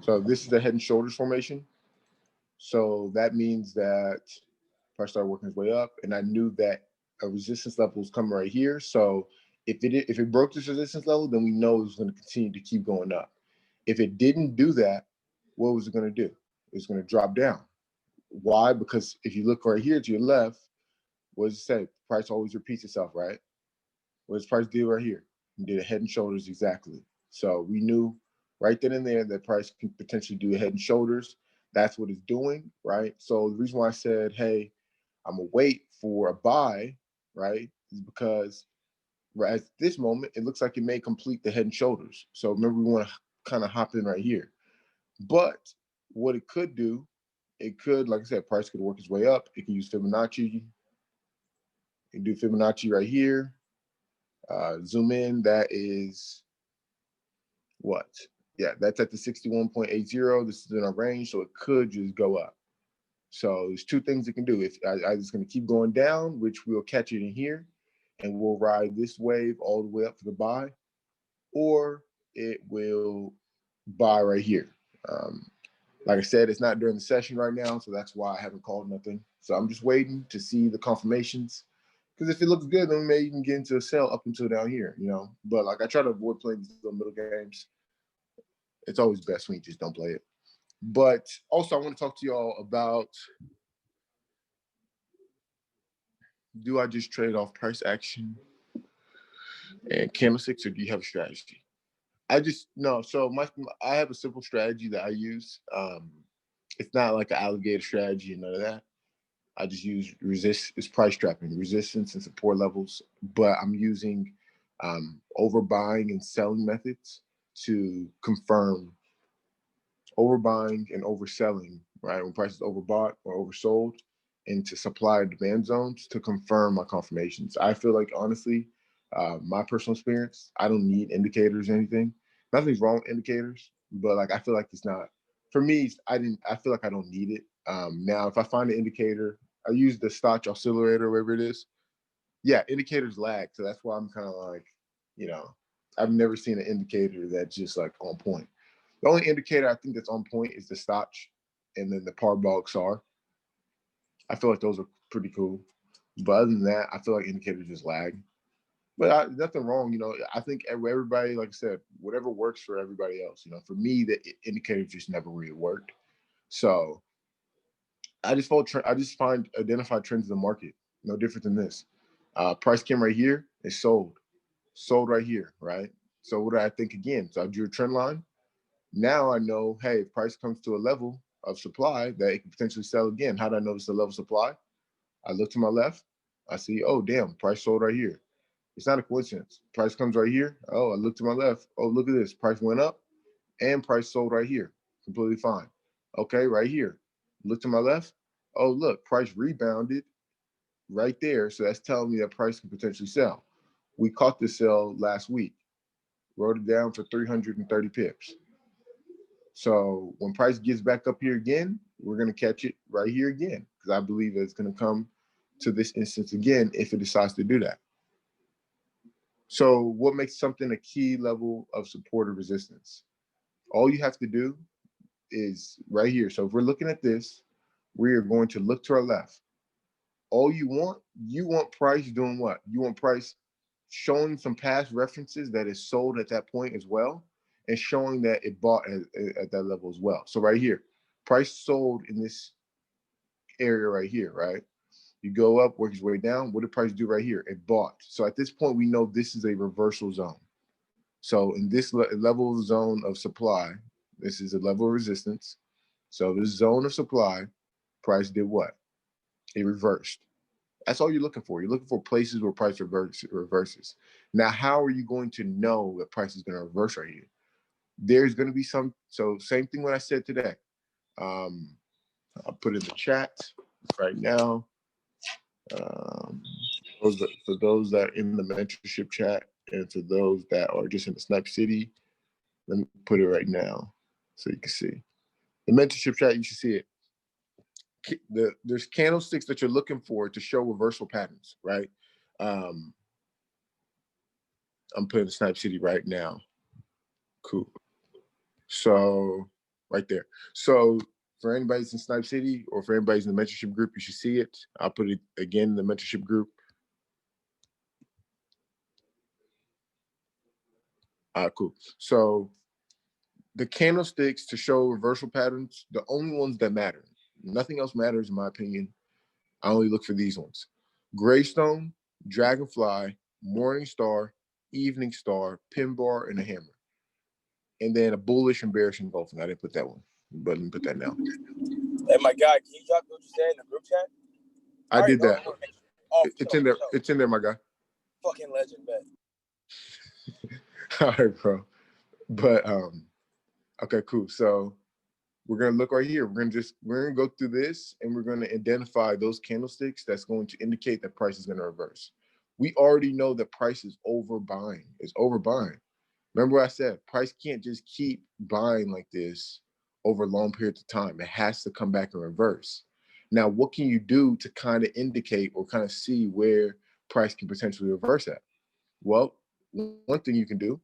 So this is the head and shoulders formation. So that means that price started working its way up, and I knew that a resistance level was coming right here. So if it broke this resistance level, then we know it was going to continue to keep going up. If it didn't do that, what was it going to do? It was going to drop down. Why? Because if you look right here to your left, what does it say? Price always repeats itself, right? What does price do right here? It did a head and shoulders exactly. So we knew right then and there that price can potentially do a head and shoulders. That's what it's doing, right? So the reason why I said, hey, I'm gonna wait for a buy, right, is because right at this moment it looks like it may complete the head and shoulders. So remember, we want to kind of hop in right here. But what it could do, it could, like I said, price could work its way up. It can use Fibonacci. You can do Fibonacci right here. Zoom in. That is what? Yeah, that's at the 61.80. This is in our range, so it could just go up. So there's two things it can do. If I it's going to keep going down, which we'll catch it in here, and we'll ride this wave all the way up for the buy, or it will buy right here. Like I said, it's not during the session right now, so that's why I haven't called nothing. So I'm just waiting to see the confirmations. Because if it looks good, then we may even get into a sell up until down here, you know. But like I try to avoid playing these little middle games. It's always best when you just don't play it. But also, I want to talk to y'all about, do I just trade off price action and candlesticks, or do you have a strategy? I just no. So I have a simple strategy that I use. It's not like an alligator strategy and none of that. I just use it's price trapping, resistance and support levels. But I'm using overbuying and selling methods to confirm overbuying and overselling, right? When prices overbought or oversold into supply and demand zones to confirm my confirmations. I feel like, honestly, my personal experience, I don't need indicators or anything. Nothing's wrong with indicators, but like I feel like it's not for me. I feel like I don't need it. Now, if I find an indicator, I use the Stoch oscillator, whatever it is. Yeah, indicators lag, so that's why I'm kind of like, you know, I've never seen an indicator that's just like on point. The only indicator I think that's on point is the Stoch and then the Parabolic SAR. I feel like those are pretty cool. But other than that, I feel like indicators just lag. But nothing wrong, you know. I think everybody, like I said, whatever works for everybody else. You know, for me, the indicators just never really worked. So I just find identify trends in the market. No different than this. Price came right here. It sold right here, right? So what do I think again? So I drew a trend line. Now I know, hey, if price comes to a level of supply that it can potentially sell again. How do I notice the level of supply? I look to my left. I see, oh, damn, price sold right here. It's not a coincidence. Price comes right here. Oh, I look to my left. Oh, look at this. Price went up and price sold right here. Completely fine. Okay, right here. Look to my left. Oh, look, price rebounded right there. So that's telling me that price can potentially sell. We caught this sell last week, wrote it down for 330 pips. So when price gets back up here again, we're going to catch it right here again because I believe that it's going to come to this instance again if it decides to do that. So what makes something a key level of support or resistance? All you have to do is right here. So if we're looking at this, we are going to look to our left. All you want price doing what? You want price showing some past references that is sold at that point as well, and showing that it bought at that level as well. So right here, price sold in this area right here, right? You go up, work its way down. What did price do right here? It bought. So at this point, we know this is a reversal zone. So in this level zone of supply, this is a level of resistance. So this zone of supply, price did what? It reversed. That's all you're looking for. You're looking for places where price reverses. Now, how are you going to know that price is going to reverse right here? There's going to be some. So same thing what I said today. Um, I'll put in the chat right now. For those that are in the mentorship chat and for those that are just in the Snipe City, let me put it right now so you can see. The mentorship chat, you should see it. There's candlesticks that you're looking for to show reversal patterns, right? I'm putting the Snipe City right now. Cool. So right there. So for anybody's in Snipe City or for anybody's in the mentorship group, you should see it. I'll put it again in the mentorship group. Cool. So the candlesticks to show reversal patterns, the only ones that matter. Nothing else matters in my opinion. I only look for these ones. Greystone, Dragonfly, Morning Star, Evening Star, Pin Bar, and a hammer. And then a bullish and bearish engulfing. I didn't put that one, but let me put that now. Hey, my guy, can you drop what you said in the group chat? I did that. It's in there. It's in there, my guy. Fucking legend, bet. All right, bro. But okay, cool. So we're gonna look right here. We're gonna go through this and we're gonna identify those candlesticks that's going to indicate that price is gonna reverse. We already know that price is overbuying. It's overbuying. Remember what I said, price can't just keep buying like this over long periods of time. It has to come back and reverse. Now, what can you do to kind of indicate or kind of see where price can potentially reverse at? Well, one thing you can do,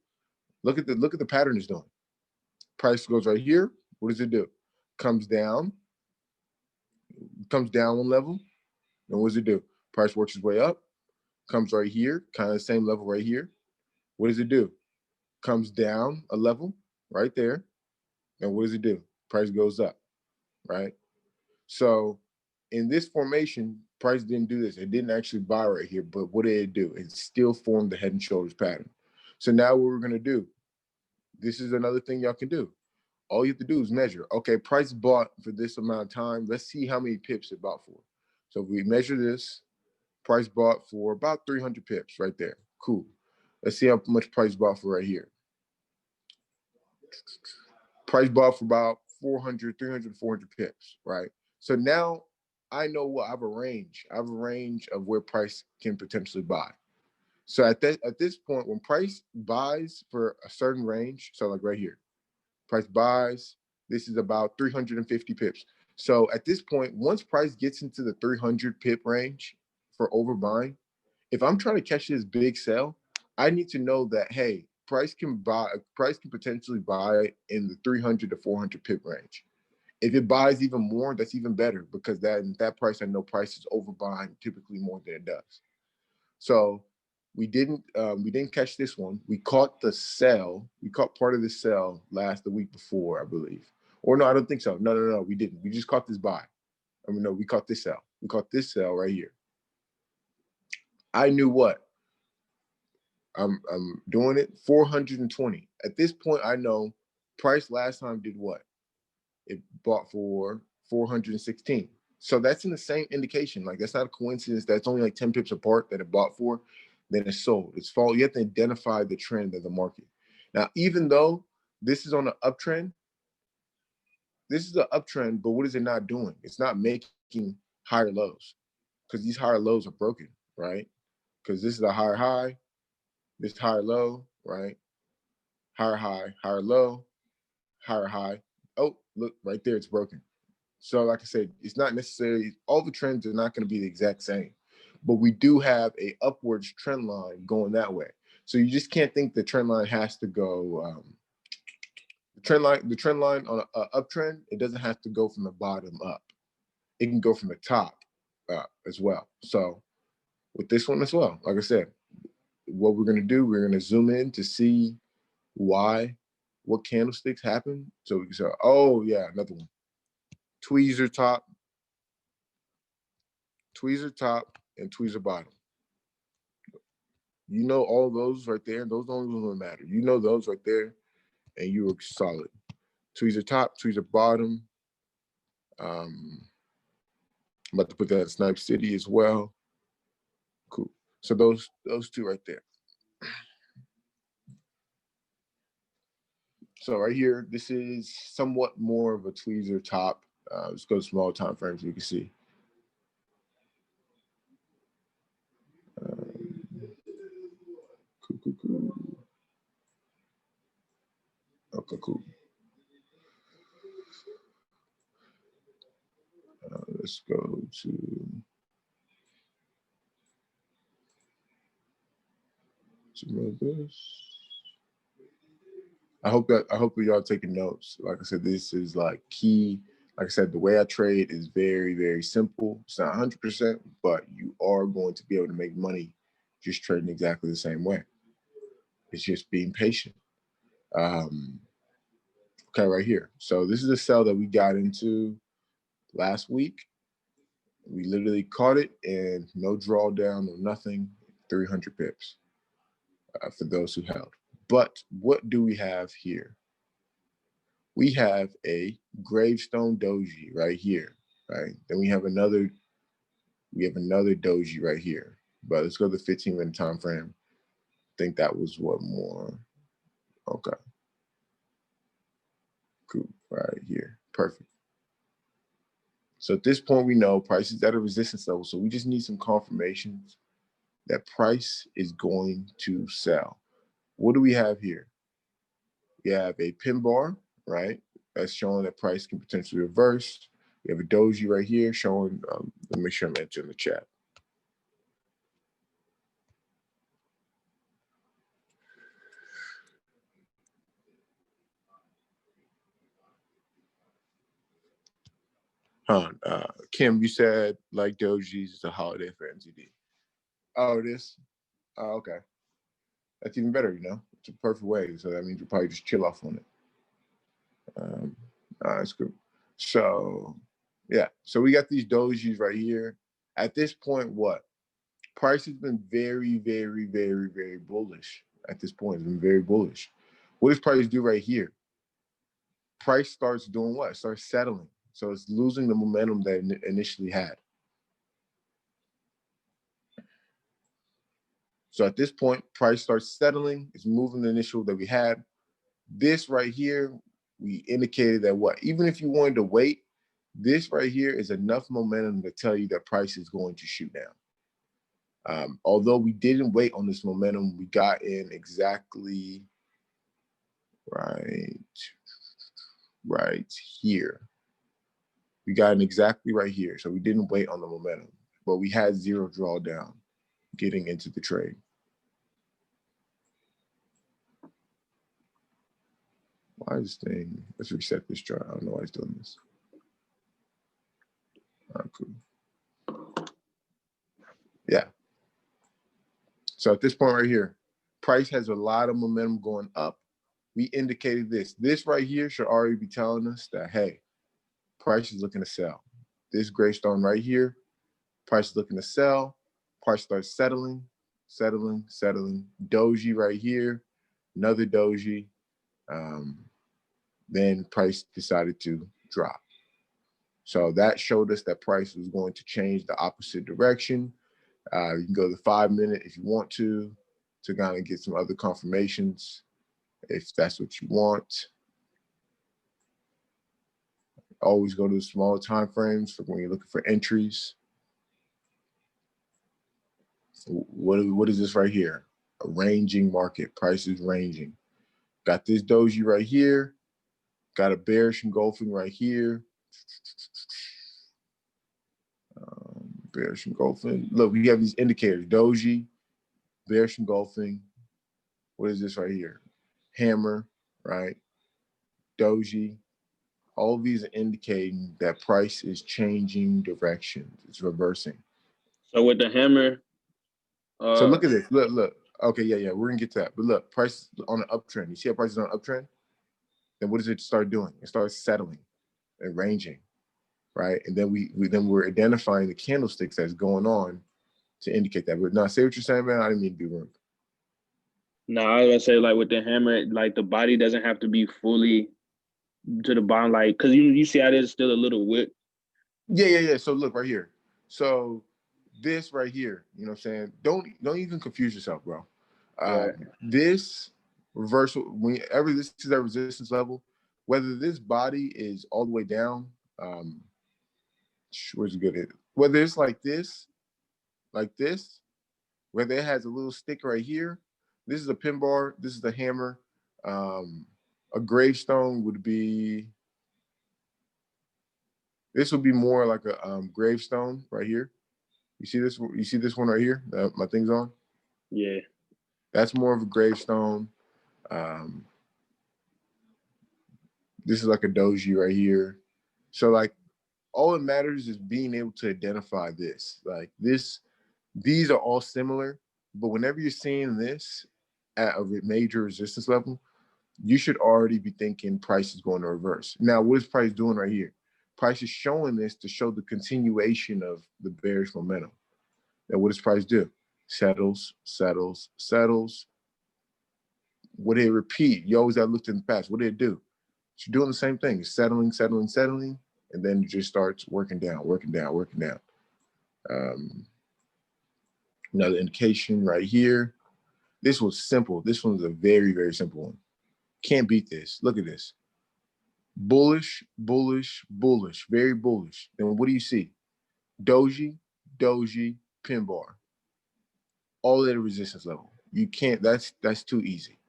look at the pattern it's doing. Price goes right here. What does it do? Comes down one level. And what does it do? Price works its way up, comes right here, kind of the same level right here. What does it do? Comes down a level right there. And what does it do? Price goes up, right? So in this formation, price didn't do this. It didn't actually buy right here, but what did it do? It still formed the head and shoulders pattern. So now what we're gonna do, this is another thing y'all can do. All you have to do is measure. Okay, price bought for this amount of time. Let's see how many pips it bought for. So if we measure this, price bought for about 300 pips right there. Cool. Let's see how much price bought for right here. Price bought for about 400, 300, 400 pips, right? So now I know what I have a range. I have a range of where price can potentially buy. So at this point, when price buys for a certain range, so like right here, price buys, this is about 350 pips. So at this point, once price gets into the 300 pip range for overbuying, if I'm trying to catch this big sell, I need to know that, hey, price can potentially buy in the 300 to 400 pip range. If it buys even more, that's even better because that price, I know price is overbuying typically more than it does. So we didn't catch this one. We caught the sell. We caught part of the sell the week before, I believe. Or no, I don't think so. No, we didn't. We just caught this buy. I mean, no, we caught this sell. We caught this sell right here. I knew what? I'm doing it 420. At this point, I know price last time did what? It bought for 416. So that's in the same indication. Like that's not a coincidence. That's only like 10 pips apart that it bought for, then it's sold. It's fall. You have to identify the trend of the market. Now, even though this is on an uptrend, this is an uptrend, but what is it not doing? It's not making higher lows because these higher lows are broken, right? Because this is a higher high, this higher low, right? Higher high, higher low, higher high. Oh, look, right there, it's broken. So like I said, it's not necessarily, all the trends are not going to be the exact same, but we do have a upwards trend line going that way. So you just can't think the trend line has to go, the trend line on an uptrend, it doesn't have to go from the bottom up. It can go from the top up as well. So with this one as well, like I said, what we're going to do, we're going to zoom in to see what candlesticks happen. So we can say, oh yeah, another one. Tweezer top, and tweezer bottom. You know all those right there. Those don't really matter. You know those right there, and you were solid. Tweezer top, tweezer bottom. I'm about to put that in Snipe City as well. Cool. So those two right there. So right here, this is somewhat more of a tweezer top. Let's go to small time frames so you can see. Cool. Okay, cool. Let's go to some of this. I hope that y'all taking notes. Like I said, this is like key. Like I said, the way I trade is very, very simple. It's not 100%, but you are going to be able to make money just trading exactly the same way. It's just being patient. Okay, right here. So this is a sell that we got into last week. We literally caught it and no drawdown, no nothing, 300 pips for those who held. But what do we have here? We have a gravestone doji right here, right? Then we have another doji right here. But let's go to the 15-minute time frame. I think that was what more. Okay. Cool. Right here. Perfect. So at this point, we know price is at a resistance level. So we just need some confirmations that price is going to sell. What do we have here? We have a pin bar, right? That's showing that price can potentially reverse. We have a doji right here showing, let me make sure I'm entering the chat. Kim, you said like dojis is a holiday for MTD. Oh, it is? Oh, okay. That's even better, It's a perfect way. So that means you'll probably just chill off on it. That's good. So, yeah. So we got these dojis right here. At this point, what? Price has been very, very, very, very bullish. At this point, it's been very bullish. What does price do right here? Price starts doing what? It starts settling. So it's losing the momentum that it initially had. So at this point, price starts settling. It's moving the initial that we had. This right here, we indicated that what? Even if you wanted to wait, this right here is enough momentum to tell you that price is going to shoot down. Although we didn't wait on this momentum, we got in exactly right here. We got in exactly right here. So we didn't wait on the momentum, but we had zero drawdown getting into the trade. Why is this thing? Let's reset this chart. I don't know why it's doing this. Cool. Yeah. So at this point right here, price has a lot of momentum going up. We indicated this. This right here should already be telling us that, hey, price is looking to sell. This gravestone right here, price is looking to sell. Price starts settling. Doji right here, another doji. Then price decided to drop. So that showed us that price was going to change the opposite direction. You can go to the 5-minute if you want to kind of get some other confirmations if that's what you want. Always go to the smaller time frames for when you're looking for entries. What is this right here? A ranging market. Price is ranging. Got this doji right here. Got a bearish engulfing right here. Bearish engulfing. Look, we have these indicators. Doji, bearish engulfing. What is this right here? Hammer, right? Doji. All of these are indicating that price is changing directions. It's reversing. So with the hammer. So look at this. Look. Okay, yeah. We're gonna get to that. But look, price on an uptrend. You see how price is on an uptrend? Then what does it start doing? It starts settling and ranging, right? And then we're identifying the candlesticks that's going on to indicate that. But now, say what you're saying, man. I didn't mean to be rude. No, I was gonna say like with the hammer, like the body doesn't have to be fully to the bottom, like because you see how there's still a little wick. Yeah. So look right here. So this right here, you know what I'm saying? Don't even confuse yourself, bro. Right. This reversal, whenever this is at resistance level, whether this body is all the way down, where's it good? Whether it's like this, whether it has a little stick right here, this is a pin bar, this is the hammer. A gravestone would be, this would be more like a gravestone right here. You see this? You see this one right here? My thing's on. Yeah. That's more of a gravestone. This is like a doji right here. So like all it matters is being able to identify this. Like this, these are all similar, but whenever you're seeing this at a major resistance level, you should already be thinking price is going to reverse. Now, what is price doing right here? Price is showing this to show the continuation of the bearish momentum. Now, what does price do? Settles, settles, settles. What did it repeat? You always have looked in the past. What did it do? It's doing the same thing. It's settling, settling, settling, and then it just starts working down, working down, working down. Another indication right here. This was simple. This one's a very, very simple one. Can't beat this. Look at this. Bullish, bullish, bullish, very bullish. Then what do you see? Doji, doji, pin bar. All at a resistance level. You can't, that's too easy.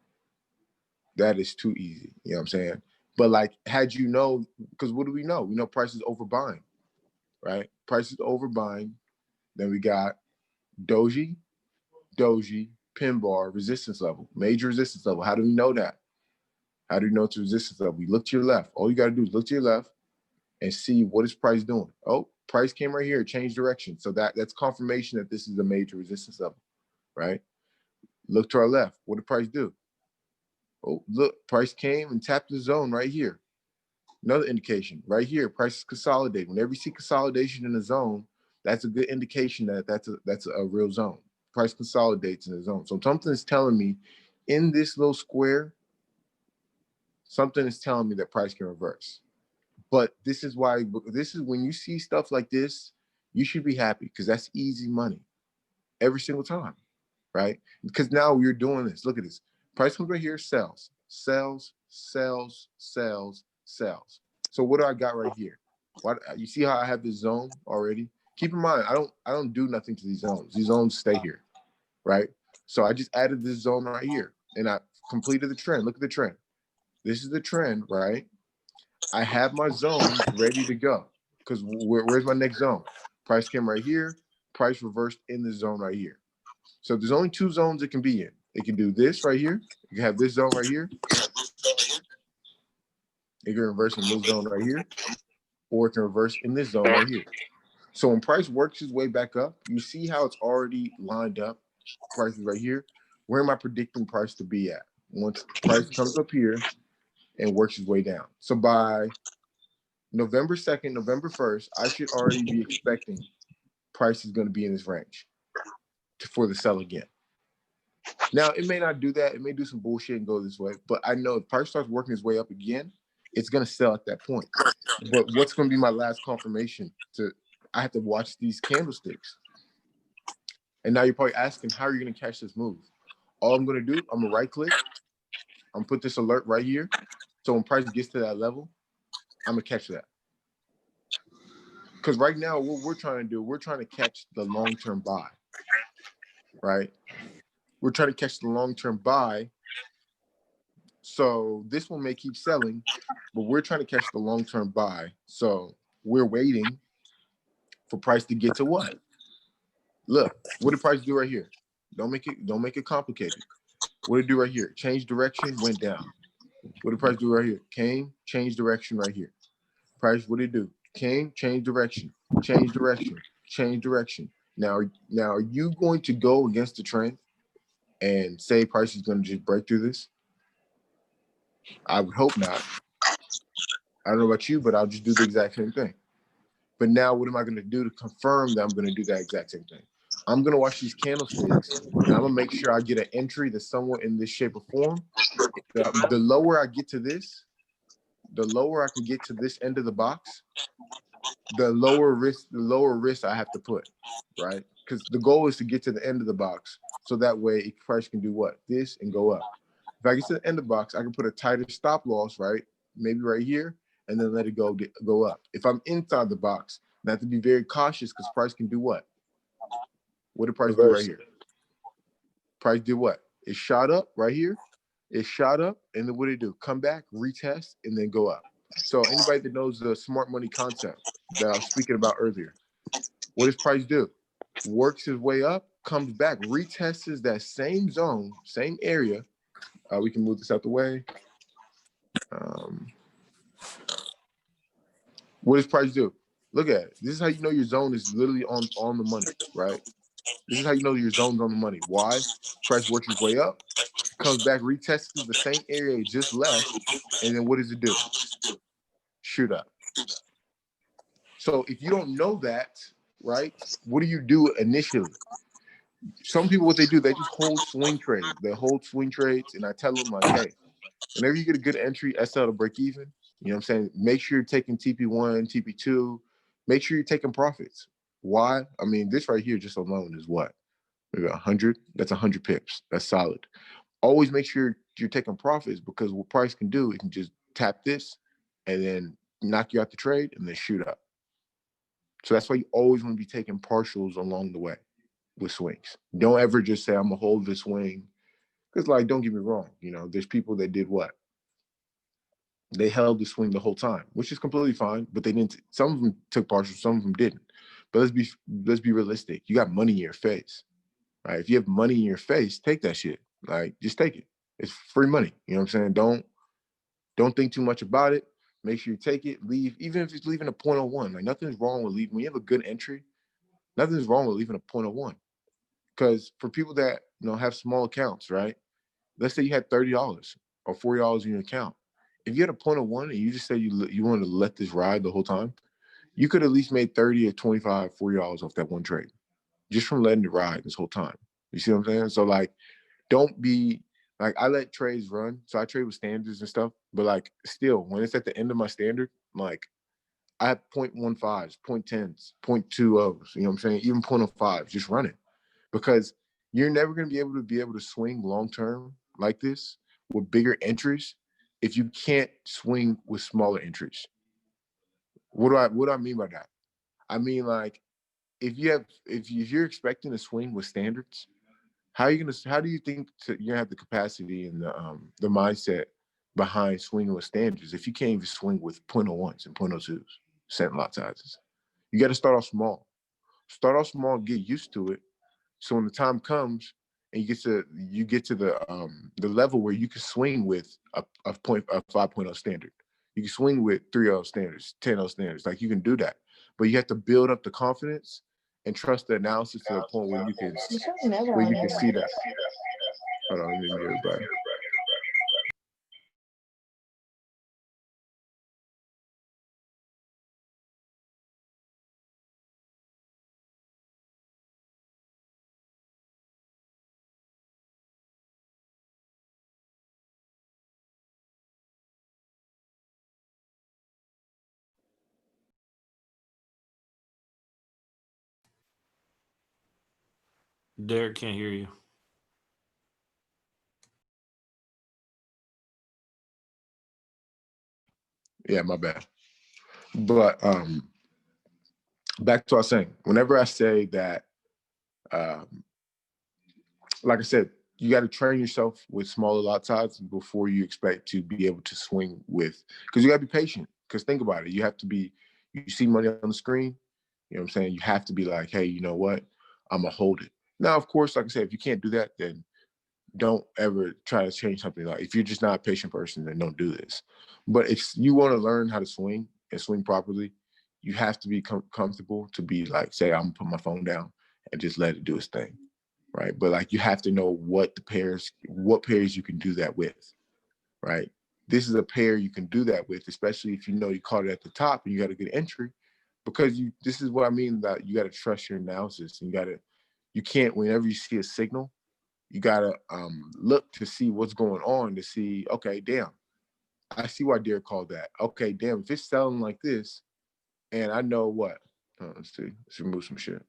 That is too easy. You know what I'm saying? But like, had you know, because what do we know? We know price is overbuying, right? Price is overbuying. Then we got doji, doji, pin bar, resistance level, major resistance level. How do we know that? How do you know it's a resistance level? You look to your left. All you got to do is look to your left and see what is price doing. Oh, price came right here, changed direction. So that's confirmation that this is a major resistance level, right? Look to our left. What did price do? Oh, look, price came and tapped the zone right here. Another indication right here, price is consolidating. Whenever you see consolidation in the zone, that's a good indication that that's a real zone. Price consolidates in the zone. So something is telling me in this little square, something is telling me that price can reverse. But this is why, this is when you see stuff like this, you should be happy because that's easy money every single time, right? Because now we're doing this. Look at this. Price comes right here, sells, sells, sells, sells, sells. So what do I got right here? What, you see how I have this zone already? Keep in mind, I don't do nothing to these zones. These zones stay here, right? So I just added this zone right here and I completed the trend. Look at the trend. This is the trend, right? I have my zones ready to go because where's my next zone? Price came right here. Price reversed in the zone right here. So there's only two zones it can be in. It can do this right here. You can have this zone right here. It can reverse in this zone right here, or it can reverse in this zone right here. So when price works his way back up, you see how it's already lined up. Price is right here. Where am I predicting price to be at? Once price comes up here and works his way down. So by November 2nd, November 1st, I should already be expecting price is going to be in this range for the sell again. Now, it may not do that. It may do some bullshit and go this way. But I know if price starts working its way up again, it's going to sell at that point. But what's going to be my last confirmation? I have to watch these candlesticks. And now you're probably asking, how are you going to catch this move? All I'm going to do, I'm going to right click. I'm going to put this alert right here. So when price gets to that level, I'm going to catch that. Because right now, what we're trying to do, we're trying to catch the long-term buy, right? We're trying to catch the long-term buy. So this one may keep selling, but we're trying to catch the long-term buy. So we're waiting for price to get to what? Look, what did price do right here? Don't make it complicated. What did it do right here? Change direction, went down. What did price do right here? Came, changed direction right here. Price, what did it do? Came, changed direction, change direction, change direction. Now are you going to go against the trend and say price is going to just break through this? I would hope not. I don't know about you, but I'll just do the exact same thing. But now what am I going to do to confirm that I'm going to do that exact same thing? I'm going to watch these candlesticks, and I'm going to make sure I get an entry that's somewhat in this shape or form. The lower I get to this, the lower I can get to this end of the box, the lower risk I have to put, right? Because the goal is to get to the end of the box, so that way price can do what? This and go up. If I get to the end of the box, I can put a tighter stop loss, right? Maybe right here, and then let it go up. If I'm inside the box, I have to be very cautious because price can do what? What did price do right here? Price did what? It shot up right here. It shot up, and then what did it do? Come back, retest, and then go up. So anybody that knows the smart money concept that I was speaking about earlier, what does price do? Works his way up, comes back, retests that same zone, same area. We can move this out the way. What does price do? Look at it. This is how you know your zone is literally on the money, right? This is how you know your zone's on the money. Why? Price works its way up, comes back, retests the same area it just left, and then what does it do? Shoot up. So if you don't know that, right, what do you do initially? Some people, what they do, they just hold swing trades. They hold swing trades, and I tell them, like, hey, whenever you get a good entry, SL to break even, you know what I'm saying? Make sure you're taking TP1, TP2. Make sure you're taking profits. Why? I mean, this right here just alone is what? Maybe 100? That's 100 pips. That's solid. Always make sure you're taking profits, because what price can do, it can just tap this and then knock you out the trade and then shoot up. So that's why you always want to be taking partials along the way with swings. Don't ever just say, I'm going to hold this swing. Because, like, don't get me wrong, you know, there's people that did what? They held the swing the whole time, which is completely fine, but they didn't. Some of them took partials, some of them didn't. But let's be realistic. You got money in your face, right? If you have money in your face, take that shit. Like, just take it. It's free money. You know what I'm saying? Don't think too much about it. Make sure you take it, leave, even if it's leaving a 0.01. Like, nothing's wrong with leaving. When you have a good entry, nothing's wrong with leaving a 0.01. Because for people that, you know, have small accounts, right? Let's say you had $30 or $40 in your account. If you had a 0.01 and you just said you wanted to let this ride the whole time, you could at least made 30 or 25, $40 off that one trade just from letting it ride this whole time. You see what I'm saying? So, like, don't be like, I let trades run. So I trade with standards and stuff. But, like, still, when it's at the end of my standard, like, I have 0.15s, 0.10s, 0.20s, you know what I'm saying? Even 0.05s, just run it. Because you're never going to be able to swing long term like this with bigger entries if you can't swing with smaller entries. What do I mean by that? I mean, like, if you're expecting to swing with standards, how do you think you're gonna have the capacity and the mindset behind swinging with standards if you can't even swing with 0.01s and 0.02s cent lot sizes? You got to start off small. Start off small and get used to it. So when the time comes and you get to the level where you can swing with a 5.0 standard, you can swing with 3.0 standards, 10.0 standards. Like, you can do that, but you have to build up the confidence and trust the analysis to the point where you can see that. Hold on, let me mute everybody. Derek can't hear you. Yeah, my bad. But back to what I was saying. Whenever I say that, like I said, you got to train yourself with smaller lot sizes before you expect to be able to swing with, because you got to be patient. Because think about it, you see money on the screen, you know what I'm saying? You have to be like, hey, you know what? I'm going to hold it. Now, of course, like I said, if you can't do that, then don't ever try to change something. Like, if you're just not a patient person, then don't do this. But if you want to learn how to swing and swing properly, you have to be comfortable to be like, say, I'm gonna put my phone down and just let it do its thing, right? But, like, you have to know what pairs you can do that with, right? This is a pair you can do that with, especially if you know you caught it at the top and you got a good entry, because this is what I mean, that you got to trust your analysis, and you can't, whenever you see a signal, you gotta look to see what's going on, to see, okay, damn, I see why Derek called that. Okay, damn, if it's selling like this, and I know what, let's see, let's remove some shit.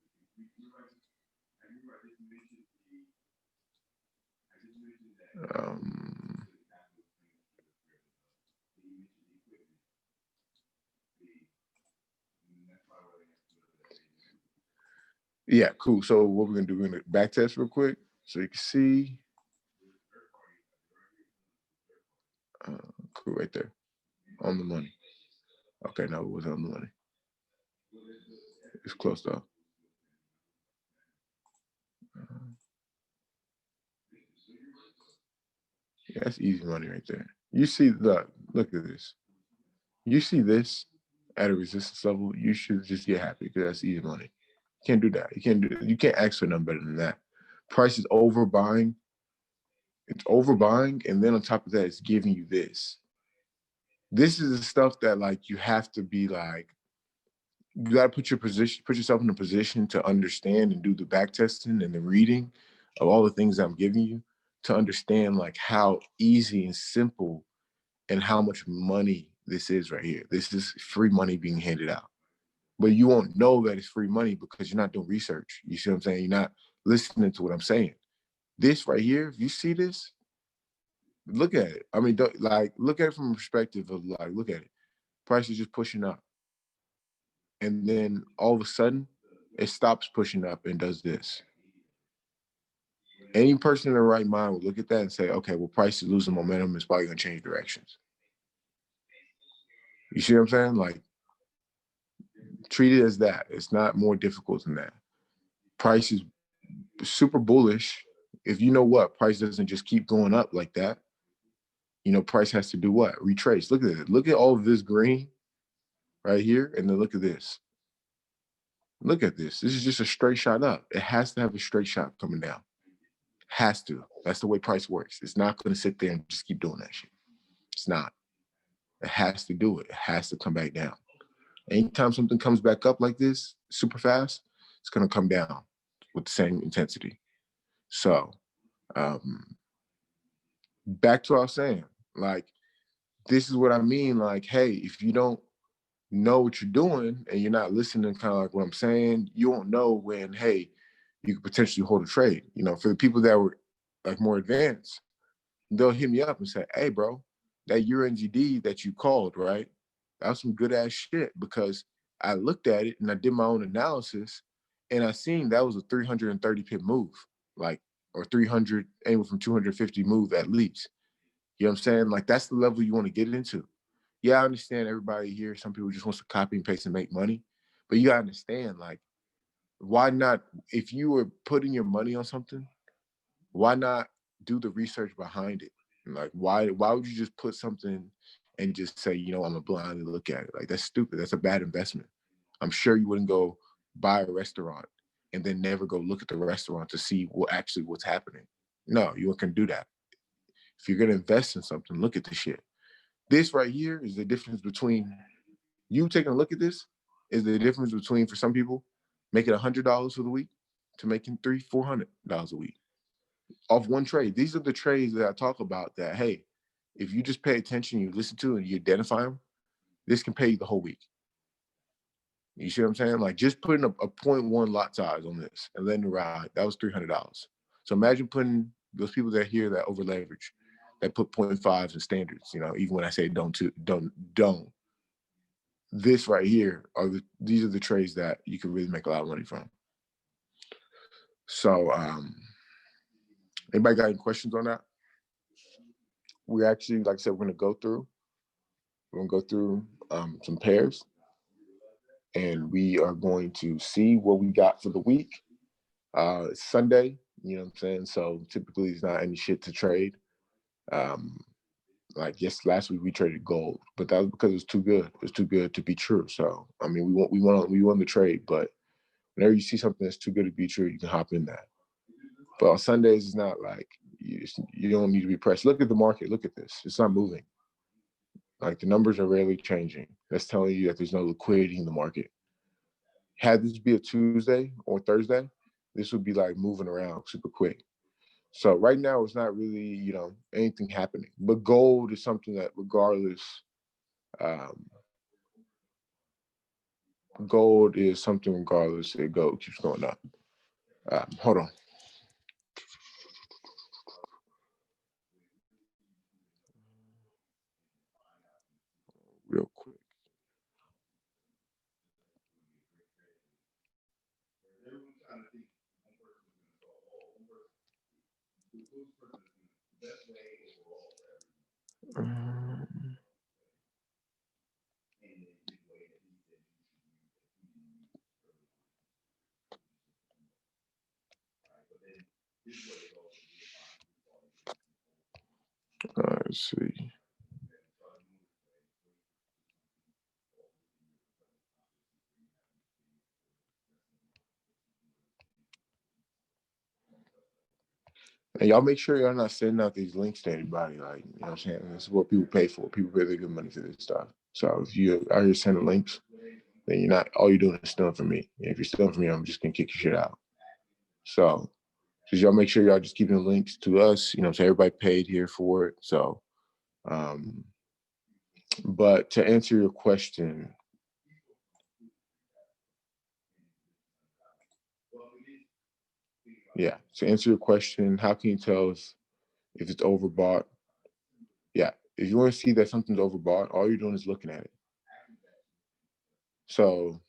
Yeah, cool. So what we're gonna do, we're gonna back test real quick so you can see. Cool, right there, on the money. Okay, no, it wasn't on the money. It's close though. Yeah, that's easy money right there. You see look at this. You see this at a resistance level, you should just get happy because that's easy money. You can't do that. You can't ask for nothing better than that. Price is overbuying. It's overbuying, and then on top of that, it's giving you this. This is the stuff that like you have to be like, you got to put yourself in a position to understand and do the back testing and the reading of all the things I'm giving you to understand like how easy and simple and how much money this is right here. This is free money being handed out. But you won't know that it's free money because you're not doing research. You see what I'm saying? You're not listening to what I'm saying. This right here, if you see this, look at it. I mean, look at it from a perspective of like, look at it. Price is just pushing up. And then all of a sudden, it stops pushing up and does this. Any person in their right mind would look at that and say, okay, well, price is losing momentum. It's probably going to change directions. You see what I'm saying? Like, treat it as that. It's not more difficult than that. Price is super bullish. If you know what, price doesn't just keep going up like that. You know, price has to do what? Retrace. Look at it. Look at all of this green right here, and then look at this. Look at this. This is just a straight shot up. It has to have a straight shot coming down. Has to. That's the way price works. It's not going to sit there and just keep doing that shit. It's not. It has to do it. It has to come back down. Anytime something comes back up like this, super fast, it's going to come down with the same intensity. So, back to what I was saying. Like, this is what I mean. Like, hey, if you don't know what you're doing and you're not listening kind of like what I'm saying, you won't know when, hey, you could potentially hold a trade. You know, for the people that were like more advanced, they'll hit me up and say, hey, bro, that UNGD that you called, right? That was some good ass shit because I looked at it and I did my own analysis and I seen that was a 330 pip move, like, or 300, anywhere from 250 move at least. You know what I'm saying? Like, that's the level you want to get into. Yeah, I understand everybody here. Some people just wants to copy and paste and make money. But you gotta understand, like, why not, if you were putting your money on something, why not do the research behind it? Like, why would you just put something and just say, you know, I'm gonna blindly look at it? Like, that's stupid. That's a bad investment. I'm sure you wouldn't go buy a restaurant and then never go look at the restaurant to see what's happening. No, you can do that. If you're gonna invest in something, look at the shit. This right here is the difference between you taking a look at this, is the difference between, for some people, making $100 for the week to making $300-$400 a week off one trade. These are the trades that I talk about that, hey, if you just pay attention, you listen to, and you identify them, this can pay you the whole week. You see what I'm saying? Like, just putting a 0.1 lot size on this and letting it ride, that was $300. So imagine putting those people that here that over leverage, that put 0.5s in standards, you know, even when I say don't. This right here these are the trades that you can really make a lot of money from. So anybody got any questions on that? We actually, like I said, we're gonna go through some pairs, and we are going to see what we got for the week. It's Sunday, you know what I'm saying? So typically it's not any shit to trade. Like, yes, last week we traded gold, but that was because it was too good. It was too good to be true. So I mean, we won the trade, but whenever you see something that's too good to be true, you can hop in that. But on Sundays, it's not like you don't need to be pressed. Look at the market. Look at this. It's not moving. Like, the numbers are rarely changing. That's telling you that there's no liquidity in the market. Had this be a Tuesday or Thursday, this would be like moving around super quick. So right now, it's not really, you know, anything happening. But gold is something that regardless, it keeps going up. Hold on. Real quick. Let's see. And y'all make sure y'all not sending out these links to anybody. Like, you know what I'm saying? This is what people pay for. People pay their good money for this stuff. So if you out here sending links, then you're not, all you're doing is stealing from me. And if you're stealing from me, I'm just going to kick your shit out. So just y'all make sure y'all just keeping the links to us. You know, so everybody paid here for it. So, but to answer your question, yeah, to answer your question, how can you tell if it's overbought? Yeah, if you want to see that something's overbought, all you're doing is looking at it. So,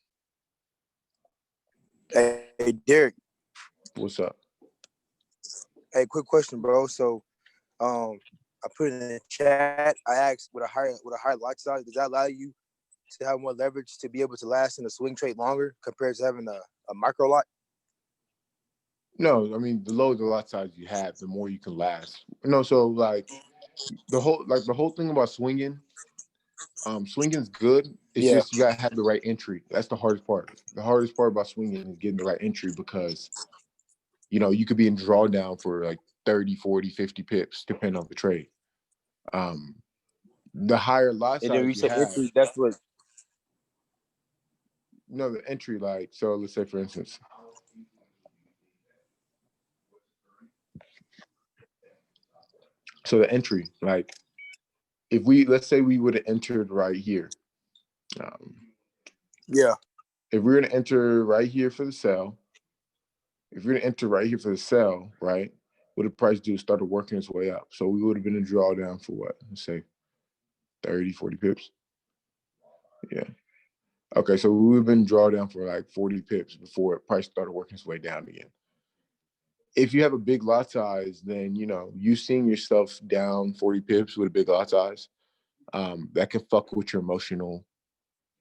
Hey, Derek. what's up? Hey, quick question, bro. So, I put it in the chat. I asked with a higher lot size, does that allow you to have more leverage to be able to last in a swing trade longer compared to having a micro lot? No, I mean the lower the lot size you have, the more you can last. No, so like the whole thing about swinging, swinging's good. It's Yeah. just you gotta have the right entry. That's the hardest part. The hardest part about swinging is getting the right entry because you know you could be in drawdown for like 30, 40, 50 pips depending on the trade. The higher lot And then size you you say have, entry, that's what. no, the entry, like, so let's say for instance, so the entry, like if let's say we would have entered right here. Yeah. If we're gonna enter right here for the sell, right, what the price do is started working its way up. So we would have been in drawdown for what? Let's say 30, 40 pips. Yeah. Okay, so we would have been drawdown for like 40 pips before price started working its way down again. If you have a big lot size, then you know you seeing yourself down 40 pips with a big lot size, that can fuck with your emotional.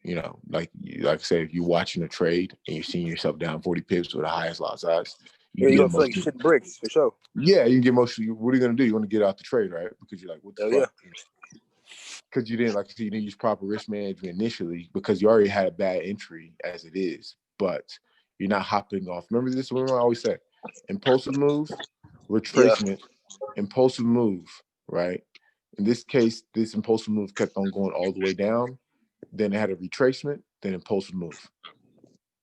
You know, like I say, if you're watching a trade and you're seeing yourself down 40 pips with the highest lot size, you Yeah, get you're gonna feel like emotional. shit bricks for sure. Yeah, you get emotional. What are you gonna do? You want to get out the trade, right? Because you're like, what the Hell fuck? yeah. Because you didn't, like, you didn't use proper risk management initially because you already had a bad entry as it is, but you're not hopping off. Remember this? What I always say: impulsive move, retracement, impulsive move. Right. In this case, this impulsive move kept on going all the way down. Then it had a retracement, then impulsive move.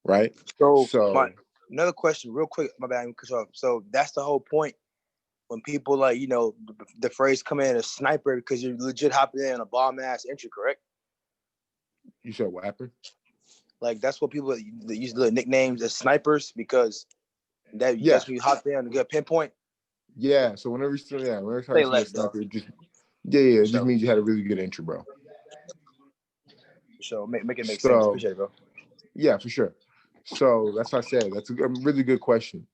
Right. So So another question, real quick, my bad, so that's the whole point. When people like, you know, the phrase come in as sniper because you're legit hopping in on a bomb ass entry, correct? you said what happened? Like that's what people use the nicknames as snipers because that's when you hop in and get a pinpoint. Yeah. So whenever you're Say trying to less, sniper, dog. it just means you had a really good entry, bro. So make it make sense. Appreciate it, bro. Yeah, for sure. So that's why I said that's a really good question.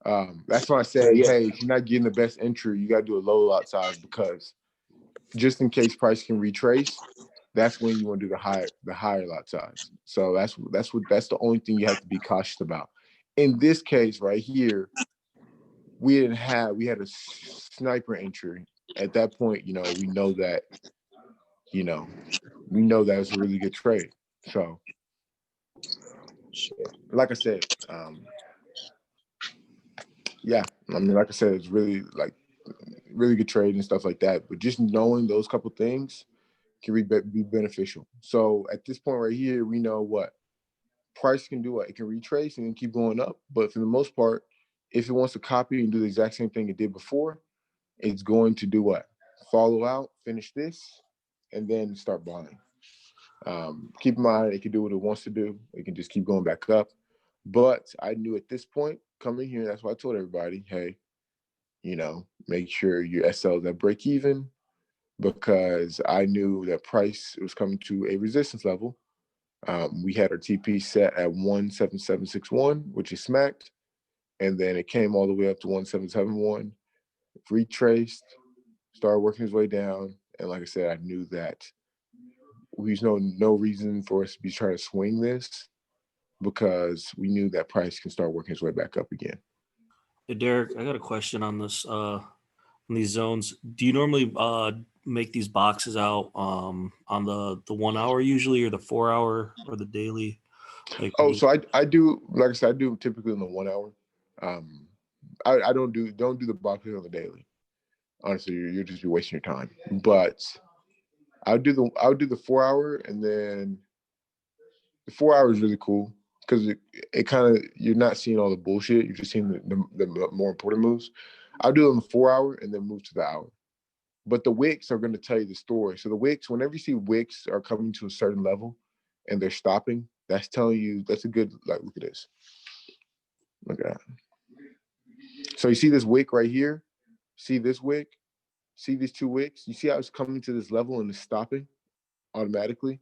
That's why I say, hey, if you're not getting the best entry, you got to do a low lot size because just in case price can retrace, that's when you want to do the higher lot size. So that's the only thing you have to be cautious about. In this case right here, we had a sniper entry. At that point, you know, we know that it's a really good trade. So like I said, yeah, I mean, like I said, it's really good trade and stuff like that. But just knowing those couple things can be beneficial. So at this point right here, we know what price can do. What it can retrace and keep going up. But for the most part, if it wants to copy and do the exact same thing it did before, it's going to do what? Follow out, finish this, and then start buying. Keep in mind, it can do what it wants to do. It can just keep going back up. But I knew at this point, coming here, that's why I told everybody, hey, you know, make sure your SL is at break even because I knew that price was coming to a resistance level. We had our TP set at 17761, which is smacked. And then it came all the way up to 1771, retraced, started working his way down. And like I said, I knew that there's no reason for us to be trying to swing this because we knew that price can start working its way back up again. Hey, Derek, I got a question on this. On these zones, do you normally make these boxes out on the 1 hour usually, or the 4 hour, or the daily? So I do, like I said, I do typically in the 1 hour. I don't do the boxes on the daily. Honestly, you're just be wasting your time. But I would do the 4 hour, and then the 4 hour is really cool because it kind of, you're not seeing all the bullshit. You're just seeing the more important moves. I'll do it on the 4 hour and then move to the hour. But the wicks are going to tell you the story. So the wicks, whenever you see wicks are coming to a certain level and they're stopping, that's telling you, that's a good, like, look at this. Look at that. So you see this wick right here? See this wick? See these two wicks? You see how it's coming to this level and it's stopping automatically?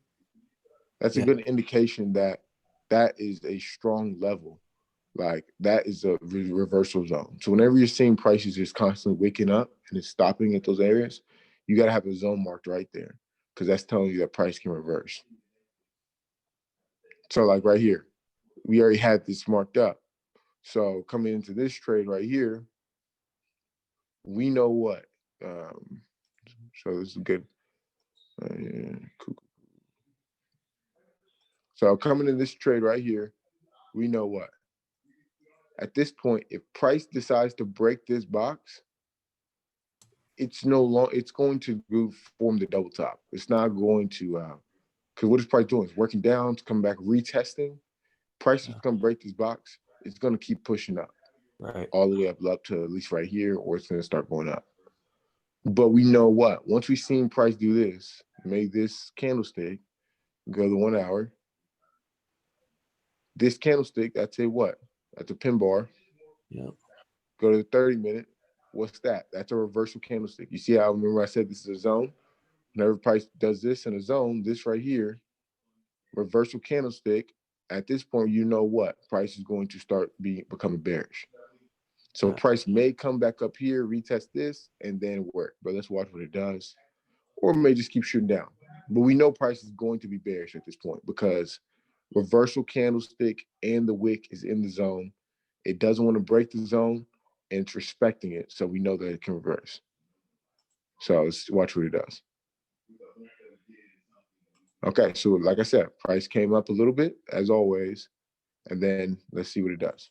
That's a good indication that that is a strong level. Like, that is a reversal zone. So whenever you're seeing prices just constantly waking up and it's stopping at those areas, you got to have a zone marked right there, because that's telling you that price can reverse. So like right here, we already had this marked up. So coming into this trade right here, we know what. So this is good. Yeah, cool. So coming in this trade right here, we know what. At this point, if price decides to break this box, it's no longer, it's going to form the double top. It's not going to, because what is price doing? It's working down to come back retesting. Price is going to break this box. It's going to keep pushing up, right, all the way up to at least right here, or it's going to start going up. But we know what, once we've seen price do this, make this candlestick go to 1 hour. This candlestick, that's a what? That's a pin bar. Yep. Go to the 30-minute. What's that? That's a reversal candlestick. You see how, remember I said this is a zone? Whenever price does this in a zone, this right here, reversal candlestick, at this point, you know what? Price is going to start becoming bearish. So price may come back up here, retest this, and then work. But let's watch what it does. Or it may just keep shooting down. But we know price is going to be bearish at this point, because reversal candlestick and the wick is in the zone. It doesn't want to break the zone, and it's respecting it. So we know that it can reverse. So let's watch what it does. Okay, so like I said, price came up a little bit, as always, and then let's see what it does.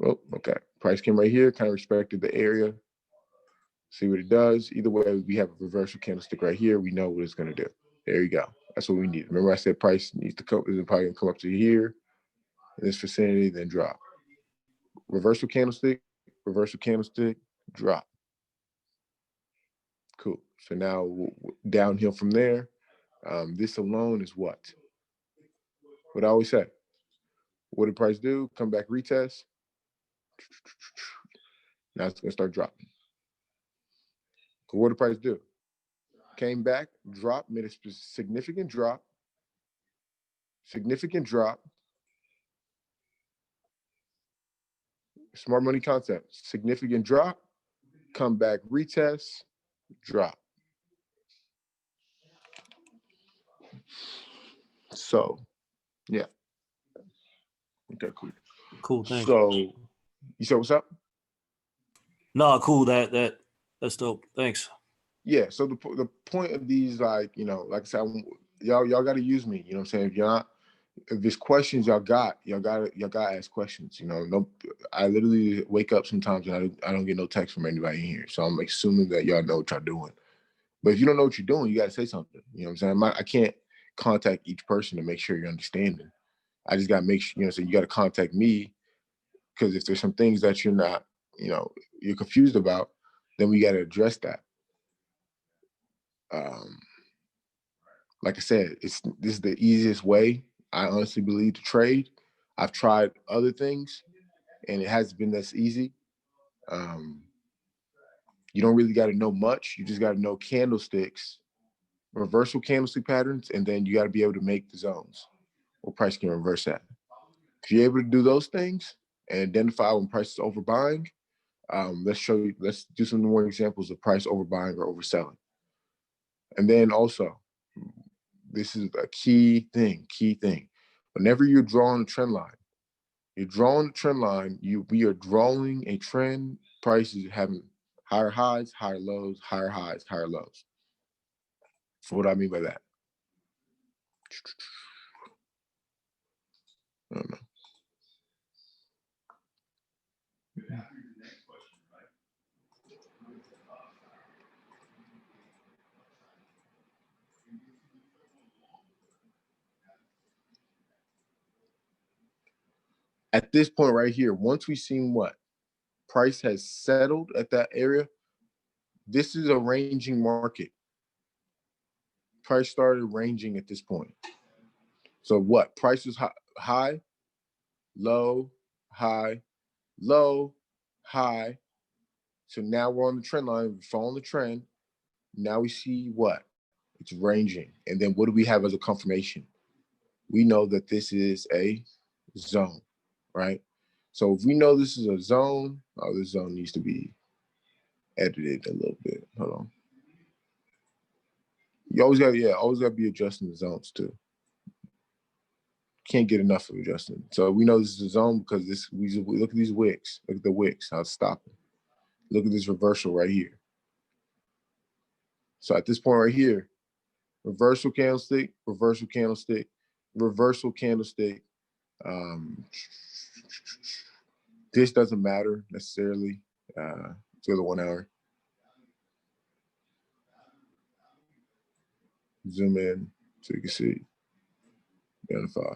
Oh, okay. Price came right here, kind of respected the area. See what it does. Either way, we have a reversal candlestick right here. We know what it's going to do. There you go. That's what we need. Remember I said price needs to come, is probably going to come up to here, in this vicinity, then drop. Reversal candlestick, drop. Cool. So now downhill from there. This alone is what? What I always say. What did price do? Come back, retest. Now it's going to start dropping. What did price do? Came back, dropped, made a significant drop. Smart money concept. Significant drop, come back, retest, drop. So, yeah. Okay, cool. Cool. Thanks. So, you said what's up? No, cool. That's dope. Thanks. Yeah. So the point of these, like, like I said, y'all got to use me. You know what I'm saying? If you're not, if there's questions y'all got to ask questions. No, I literally wake up sometimes and I don't get no text from anybody in here. So I'm assuming that y'all know what y'all doing. But if you don't know what you're doing, you got to say something. You know what I'm saying? I can't contact each person to make sure you're understanding. I just got to make sure, so you got to contact me, because if there's some things that you're not, you're confused about, then we got to address that. Like I said, this is the easiest way, I honestly believe, to trade. I've tried other things, and it hasn't been this easy. You don't really got to know much. You just got to know candlesticks, reversal candlestick patterns, and then you got to be able to make the zones where price can reverse that. If you're able to do those things and identify when price is overbuying, let's do some more examples of price overbuying or overselling. And then also, this is a key thing. Whenever you're drawing a trend line, we are drawing a trend. Prices having higher highs, higher lows, higher highs, higher lows. So what do I mean by that? I don't know. At this point right here, once we've seen what price has settled at that area, this is a ranging market. Price started ranging at this point. So what? Price was high, low, high, low, high. So now we're on the trend line. We're following the trend. Now we see what? It's ranging. And then what do we have as a confirmation? We know that this is a zone, right? So if we know this is a zone, oh, this zone needs to be edited a little bit. Hold on. You always got to be adjusting the zones too. Can't get enough of adjusting. So we know this is a zone because we look at these wicks. Look at the wicks, how it's stopping. Look at this reversal right here. So at this point right here, reversal candlestick, reversal candlestick, reversal candlestick. This doesn't matter necessarily to the 1 hour. Zoom in so you can see. Identify.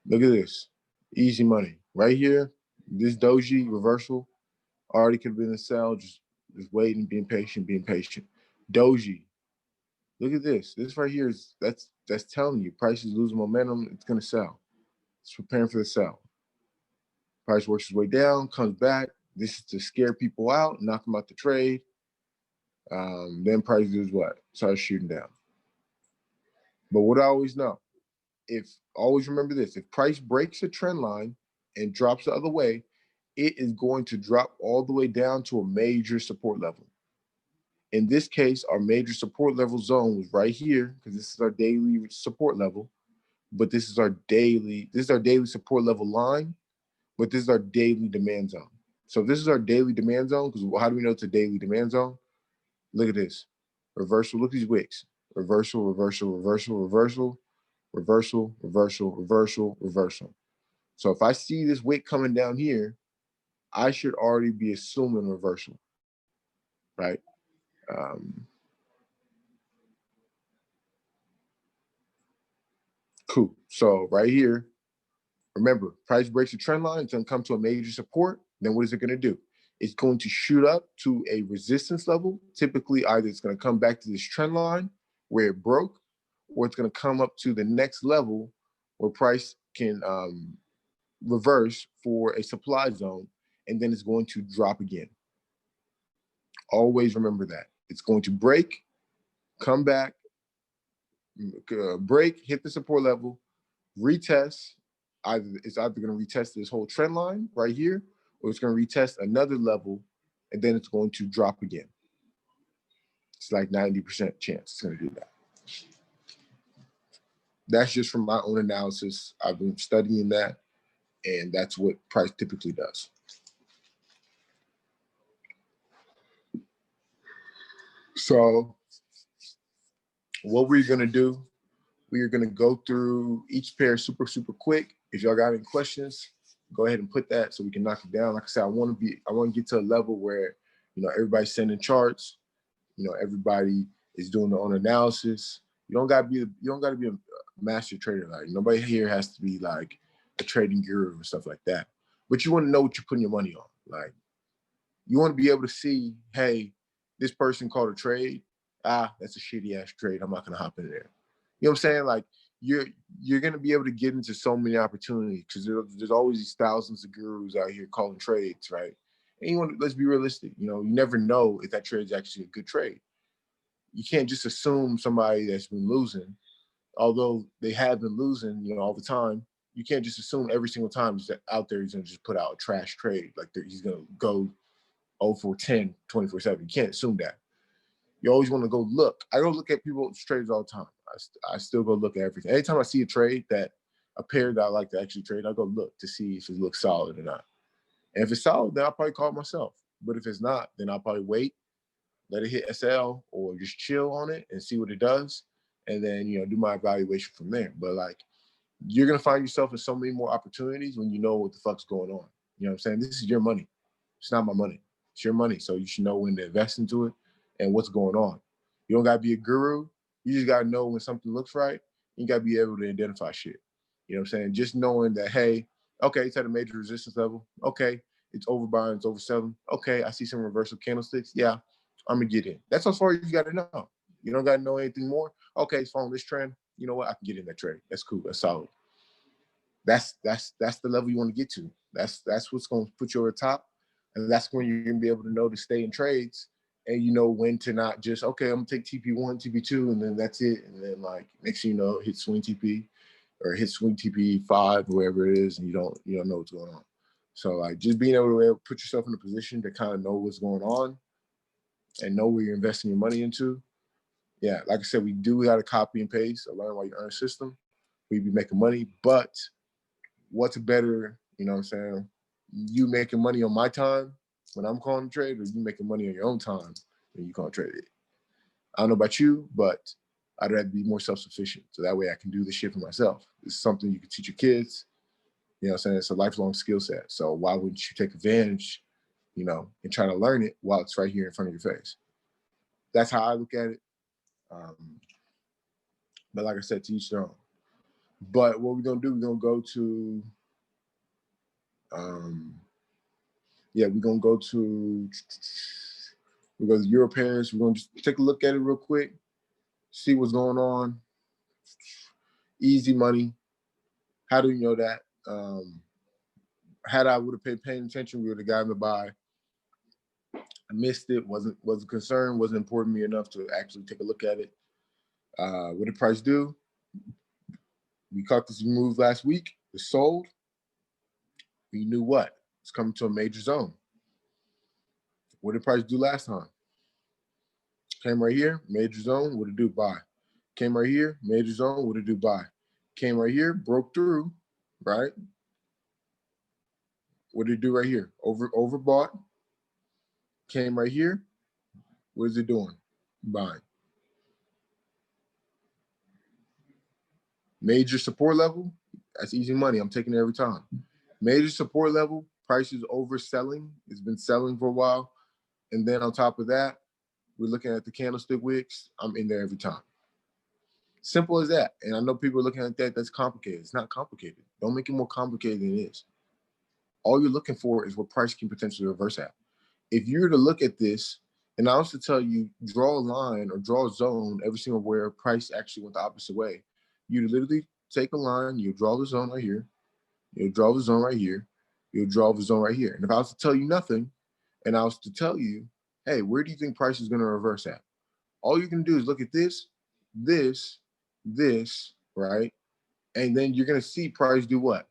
Look at this. Easy money. Right here, this doji reversal already could have been a sell, just waiting, being patient, being patient. Doji. Look at this. This right here is that's telling you price is losing momentum, it's gonna sell. It's preparing for the sell. Price works its way down, comes back. This is to scare people out, knock them out the trade. Then price does what? Starts shooting down. But what I always know, always remember this, if price breaks a trend line and drops the other way, it is going to drop all the way down to a major support level. In this case, our major support level zone was right here because this is our daily support level, but this is our daily support level line, but this is our daily demand zone. So this is our daily demand zone because how do we know it's a daily demand zone? Look at this. Reversal, look at these wicks. Reversal, reversal, reversal, reversal, reversal, reversal, reversal, reversal. So if I see this wick coming down here, I should already be assuming reversal, right? Cool. So right here, remember, price breaks the trend line, it's going to come to a major support. Then what is it going to do? It's going to shoot up to a resistance level. Typically, either it's going to come back to this trend line where it broke, or it's going to come up to the next level where price can reverse for a supply zone, and then it's going to drop again. Always remember that. It's going to break, come back, break, hit the support level, retest. It's either going to retest this whole trend line right here, or it's going to retest another level, and then it's going to drop again. It's like 90% chance it's going to do that. That's just from my own analysis. I've been studying that, and that's what price typically does. So what we're going to do, we are going to go through each pair super, super quick. If y'all got any questions, go ahead and put that so we can knock it down. Like I said, I want to get to a level where, everybody's sending charts, everybody is doing their own analysis. You don't gotta be a master trader. Like nobody here has to be like a trading guru and stuff like that. But you want to know what you're putting your money on. Like you want to be able to see, hey, this person called a trade. That's a shitty ass trade. I'm not gonna hop in there. You know what I'm saying? Like you're gonna be able to get into so many opportunities because there's always these thousands of gurus out here calling trades, right? And let's be realistic. You never know if that trade is actually a good trade. You can't just assume somebody that's been losing, although they have been losing, all the time. You can't just assume every single time he's out there he's gonna just put out a trash trade, like he's gonna go 0 for 10, 24/7. You can't assume that. You always want to go look. I go look at people's trades all the time. I still go look at everything. Anytime I see a trade that a pair that I like to actually trade, I go look to see if it looks solid or not. And if it's solid, then I'll probably call it myself. But if it's not, then I'll probably wait, let it hit SL, or just chill on it and see what it does, and then do my evaluation from there. But like, you're gonna find yourself in so many more opportunities when you know what the fuck's going on. You know what I'm saying? This is your money. It's not my money. It's your money, so you should know when to invest into it and what's going on. You don't gotta be a guru. You just gotta know when something looks right. You gotta be able to identify shit. You know what I'm saying? Just knowing that, hey, Okay, it's at a major resistance level. Okay, it's overbuying, it's overselling. Okay, I see some reversal candlesticks. Yeah, I'm gonna get in. That's as far as you got to know. You don't got to know anything more. Okay, it's following this trend. You know what? I can get in that trade. That's cool. That's solid. That's the level you want to get to. That's what's going to put you over the top, and that's when you're going to be able to know to stay in trades, and you know when to not just okay. I'm gonna take TP1, TP2, and then that's it. And then like next thing you know, hit swing TP or hit swing TP5, wherever it is, and you don't know what's going on. So like just being able to put yourself in a position to kind of know what's going on and know where you're investing your money into. Yeah, like I said, we got to copy and paste a learn while you earn system. We be making money, but what's better, you know what I'm saying? You making money on my time when I'm calling a trade, or you making money on your own time when you call a trade it? I don't know about you, but I'd rather be more self-sufficient. So that way I can do this shit for myself. It's something you can teach your kids. You know what I'm saying? It's a lifelong skill set. So why wouldn't you take advantage, and try to learn it while it's right here in front of your face? That's how I look at it. But like I said, to each their own. But what we're going to do, we're going to go to, we're going to go to, Europeans. We're going to just take a look at it real quick, see what's going on. Easy money. How do you know that? Had I would have paid paying attention, we would have gotten the buy. I missed it. Wasn't concerned. Wasn't important to me enough to actually take a look at it. What did price do? We caught this move last week. It sold. We knew what? It's coming to a major zone. What did price do last time? Came right here, major zone. What did it do? Buy. Came right here, major zone. What did it do? Buy. Came right here, broke through, right? What did it do right here? Overbought. Came right here. What is it doing? Buying. Major support level. That's easy money. I'm taking it every time. Major support level. Price is overselling. It's been selling for a while. And then on top of that, we're looking at the candlestick wicks. I'm in there every time. Simple as that. And I know people are looking at that. That's complicated. It's not complicated. Don't make it more complicated than it is. All you're looking for is what price can potentially reverse at. If you were to look at this, and I also tell you, draw a line or draw a zone every single where price actually went the opposite way. You literally take a line, you draw the zone right here, you draw the zone right here, you draw the zone right here. And if I was to tell you nothing, and I was to tell you, hey, where do you think price is going to reverse at? All you can do is look at this, right? And then you're going to see price do what?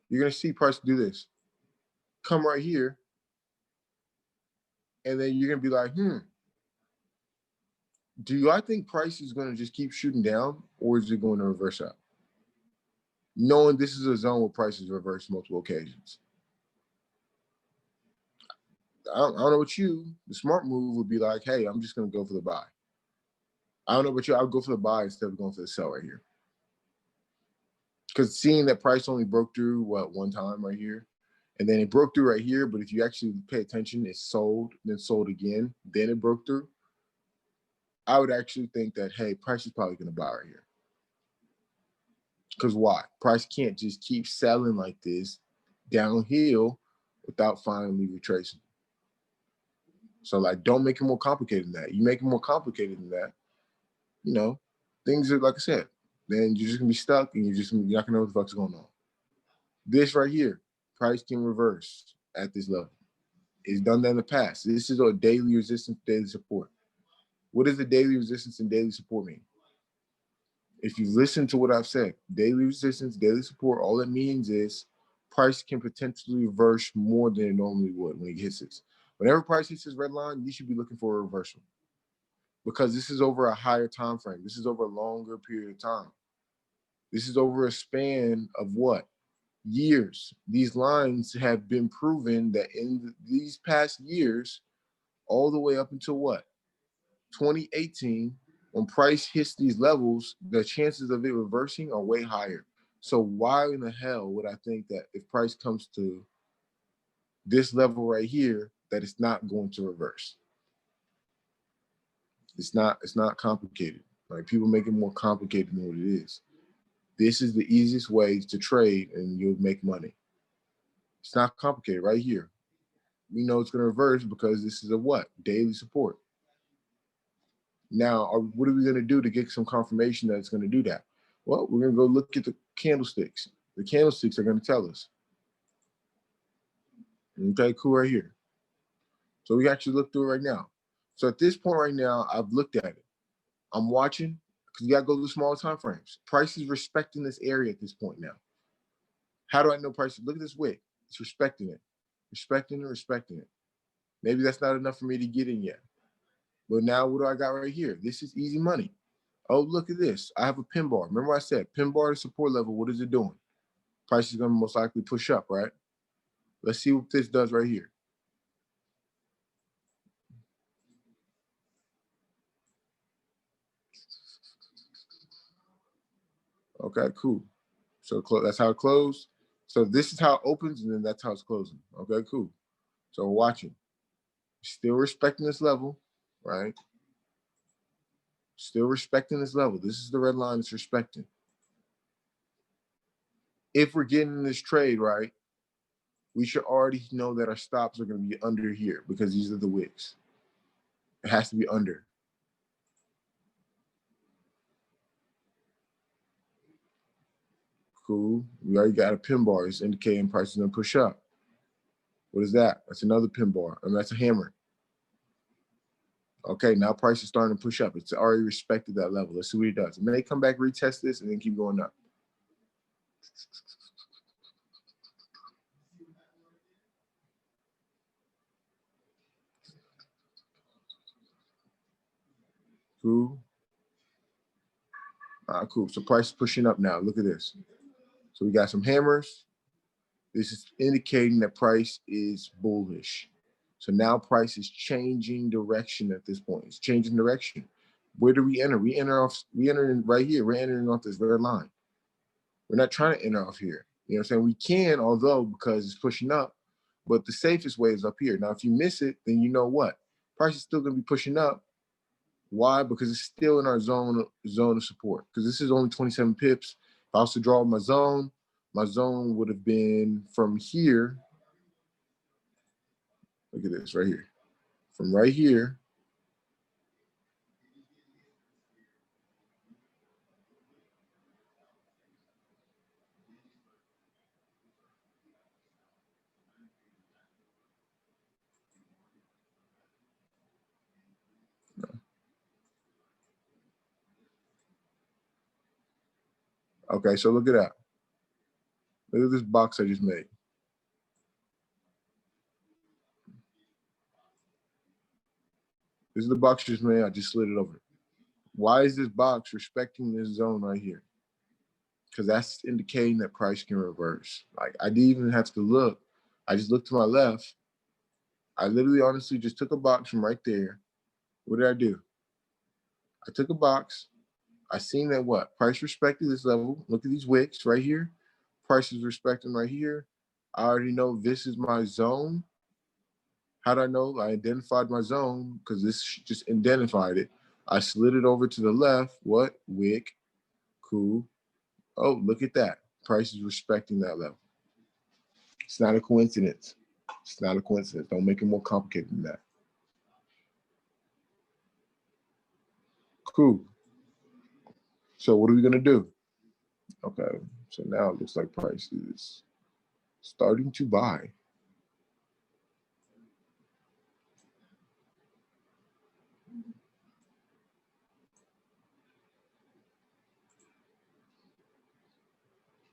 You're going to see price do this. Come right here. And then you're going to be like, do I think price is going to just keep shooting down, or is it going to reverse up? Knowing this is a zone where prices reverse multiple occasions. I don't know what you, the smart move would be like, hey, I'm just going to go for the buy. I don't know about you, I would go for the buy instead of going for the sell right here. Because seeing that price only broke through, one time right here, and then it broke through right here, but if you actually pay attention, it sold, then sold again, then it broke through. I would actually think that, hey, price is probably going to buy right here. Because why? Price can't just keep selling like this downhill without finally retracing. So, like, don't make it more complicated than that. You make it more complicated than that, things are, like I said, then you're just going to be stuck and you're not going to know what the fuck's going on. This right here, price can reverse at this level. It's done that in the past. This is a daily resistance, daily support. What does the daily resistance and daily support mean? If you listen to what I've said, daily resistance, daily support, all it means is price can potentially reverse more than it normally would when it hits this. Whenever price hits this red line, you should be looking for a reversal because this is over a higher time frame. This is over a longer period of time. This is over a span of what? Years. These lines have been proven that in these past years, all the way up until what? 2018, when price hits these levels, the chances of it reversing are way higher. So why in the hell would I think that if price comes to this level right here, that it's not going to reverse? It's not complicated. Like, people make it more complicated than what it is. This is the easiest way to trade and you'll make money. It's not complicated right here. We know it's going to reverse because this is a what? Daily support. Now, what are we going to do to get some confirmation that it's going to do that? Well, we're going to go look at the candlesticks. The candlesticks are going to tell us. Okay, cool, right here. So we actually look through it right now. So at this point right now, I've looked at it. I'm watching, because you got to go to the smaller time frames. Price is respecting this area at this point now. How do I know price? Look at this wick. It's respecting it. Respecting it. Maybe that's not enough for me to get in yet. But now what do I got right here? This is easy money. Oh, look at this. I have a pin bar. Remember I said pin bar to support level. What is it doing? Price is going to most likely push up, right? Let's see what this does right here. Okay, cool. So that's how it closed. So this is how it opens, and then that's how it's closing. Okay, cool. So we're watching. Still respecting this level, right? Still respecting this level. This is the red line it's respecting. If we're getting this trade, right, we should already know that our stops are going to be under here because these are the wicks. It has to be under. Cool. We already got a pin bar. It's indicating price is going to push up. What is that? That's another pin bar. And that's a hammer. Okay, now price is starting to push up. It's already respected that level. Let's see what it does. It may come back, retest this, and then keep going up. Cool. Cool. So price is pushing up now. Look at this. So we got some hammers. This is indicating that price is bullish. So now price is changing direction at this point. It's changing direction. Where do we enter? We enter in right here. We're entering off this red line. We're not trying to enter off here. You know what I'm saying? We can, although because it's pushing up, but the safest way is up here. Now, if you miss it, then you know what? Price is still going to be pushing up. Why? Because it's still in our zone of support. Because this is only 27 pips. If I was to draw my zone would have been from here. Look at this right here. From right here. Okay, so look at that. Look at this box I just made. This is the box I just made. I just slid it over. Why is this box respecting this zone right here? Because that's indicating that price can reverse. Like I didn't even have to look. I just looked to my left. I literally honestly just took a box from right there. What did I do? I took a box. I seen that what? Price respected this level. Look at these wicks right here. Price is respecting right here. I already know this is my zone. How do I know? I identified my zone because this just identified it. I slid it over to the left. What? Wick. Cool. Oh, look at that. Price is respecting that level. It's not a coincidence. It's not a coincidence. Don't make it more complicated than that. Cool. So what are we going to do? Okay. So now it looks like price is starting to buy.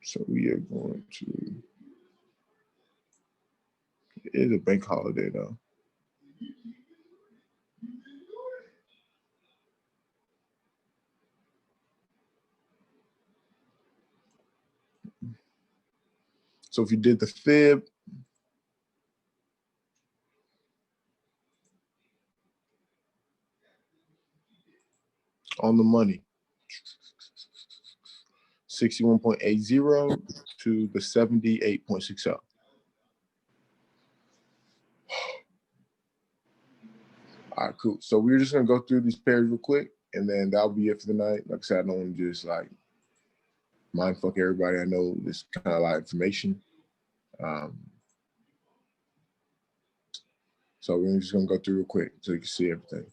So we are going to, it is a bank holiday though. So if you did the fib, on the money, 61.80 to the 78.60. All right, cool. So we're just gonna go through these pairs real quick, and then that'll be it for the night. Like I said, I don't want to just like mindfuck everybody. I know this kind of a lot of information. So we're just gonna go through real quick so you can see everything.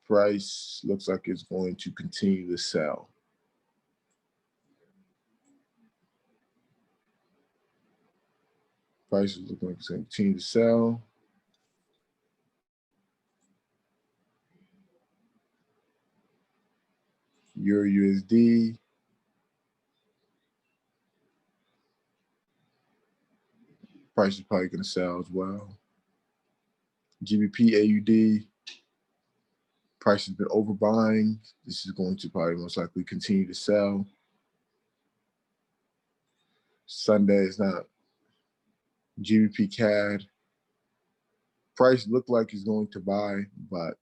Price looks like it's going to continue to sell. Price is looking like it's going to continue to sell. Euro USD. Price is probably going to sell as well. GBP AUD. Price has been overbuying. This is going to probably most likely continue to sell. Sunday is not. GBP CAD. Price looked like he's going to buy, but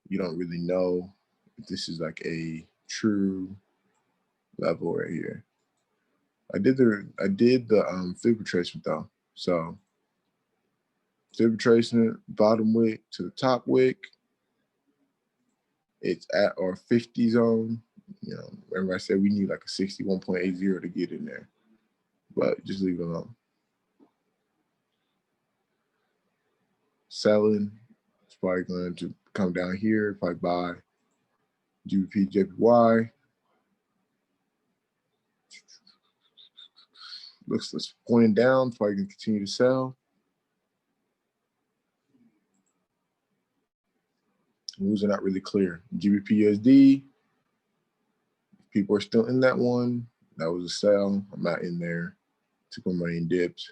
you don't really know if this is like a true level right here. I did the fib retracement though. So fib retracement, bottom wick to the top wick. It's at our 50 zone. You know, remember I said we need like a 61.80 to get in there, but just leave it alone. Selling, it's probably going to come down here, probably buy GBP JPY. Looks like it's pointing down, probably going to continue to sell. Moves are not really clear. GBP USD, people are still in that one. That was a sell. I'm not in there. Took my money in dips.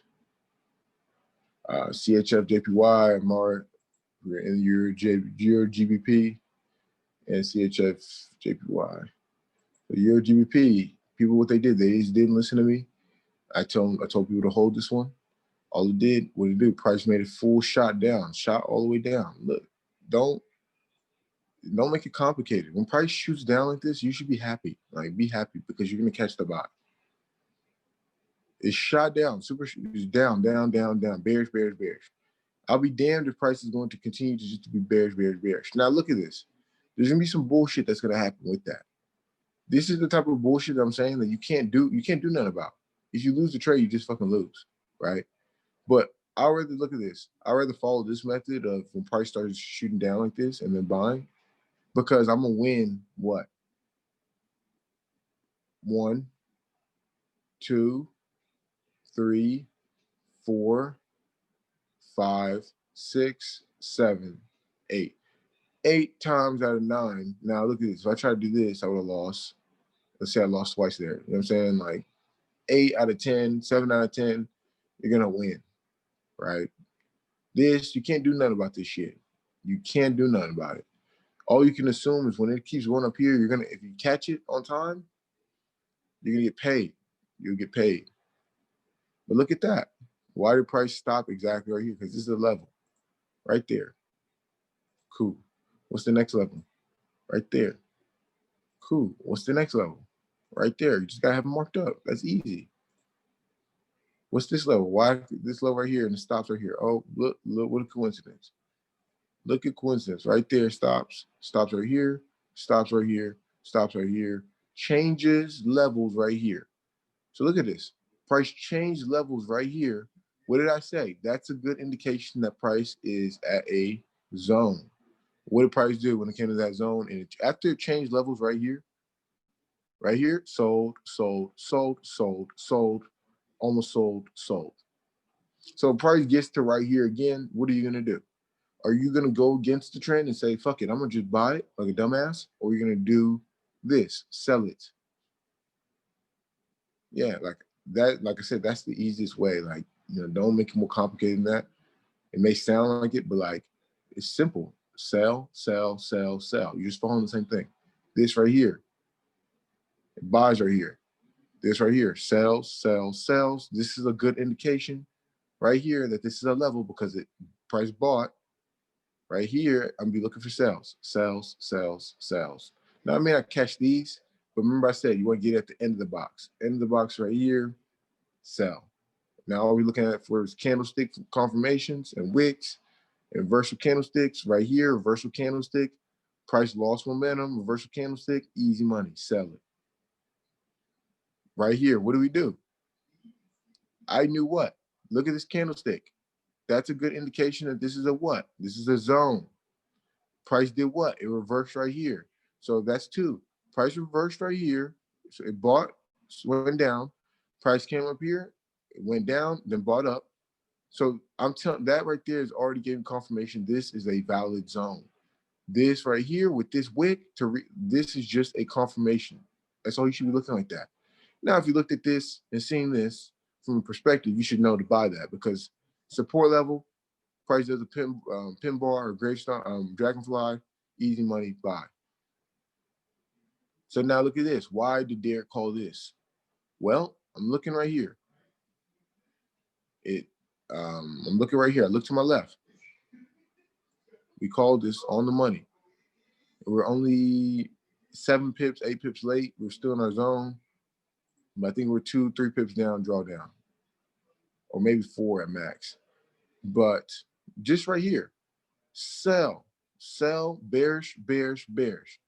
CHF JPY, MAR, we're in Euro GBP, and CHF JPY. The Euro GBP, people, what they did, they just didn't listen to me. I told people to hold this one. All it did, what it do? Price made a full shot down, shot all the way down. Look, don't make it complicated. When price shoots down like this, you should be happy. Like, be happy because you're gonna catch the buy. It's shot down, it's down, down, down, down. Bearish, bearish, bearish. I'll be damned if price is going to continue to just be bearish, bearish, bearish. Now look at this. There's gonna be some bullshit that's gonna happen with that. This is the type of bullshit that I'm saying that you can't do nothing about. If you lose the trade, you just fucking lose, right? But I'd rather look at this. I'd rather follow this method of when price starts shooting down like this and then buying, because I'm gonna win what? 1, 2, 3, 4, 5, 6, 7, 8. 8 times out of 9. Now look at this. If I try to do this, I would have lost. Let's say I lost twice there. You know what I'm saying? Like 8 out of 10, 7 out of 10, you're gonna win, right? This, you can't do nothing about this shit. You can't do nothing about it. All you can assume is when it keeps going up here, if you catch it on time, you're gonna get paid. You'll get paid. But look at that. Why did price stop exactly right here? Because this is a level right there. Cool. What's the next level? Right there. Cool. What's the next level? Right there. You just gotta have it marked up. That's easy. What's this level? Why this level right here and it stops right here? Oh, look, what a coincidence. Look at coincidence. Right there, stops right here, stops right here, stops right here, changes levels right here. So look at this. Price changed levels right here. What did I say? That's a good indication that price is at a zone. What did price do when it came to that zone? And after it changed levels right here, sold, sold, sold, sold, sold, almost sold, sold. So price gets to right here again. What are you going to do? Are you going to go against the trend and say, fuck it, I'm going to just buy it like a dumbass? Or are you going to do this, sell it? Yeah, like that, like I said, that's the easiest way. Like, don't make it more complicated than that. It may sound like it, but like, it's simple. Sell, sell, sell, sell. You're just following the same thing. This right here, it buys right here. This right here, sells, sells, sells. This is a good indication right here that this is a level because it price bought. Right here, I'm gonna be looking for sales, sales, sales, sales. Now I may not catch these, but remember I said you want to get at the end of the box. End of the box right here, sell. Now all we're looking at for is candlestick confirmations and wicks, and reversal candlesticks right here, reversal candlestick, price lost momentum, reversal candlestick, easy money, sell it. Right here, what do? I knew what? Look at this candlestick. That's a good indication that this is a what? This is a zone. Price did what? It reversed right here. So that's two. Price reversed right here. So it bought, went down. Price came up here, it went down, then bought up. So I'm telling that right there is already giving confirmation this is a valid zone. This right here with this wick this is just a confirmation. That's all you should be looking like that. Now, if you looked at this and seen this from a perspective, you should know to buy that because support level, price does a pin bar or gravestone, dragonfly, easy money, buy. So now look at this. Why did Derek call this? Well, I'm looking right here. I'm looking right here. I look to my left. We called this on the money. We're only 7 pips, 8 pips late. We're still in our zone. But I think we're 2-3 pips down, drawdown. Or maybe 4 at max. But just right here, sell, bearish, bearish, bearish.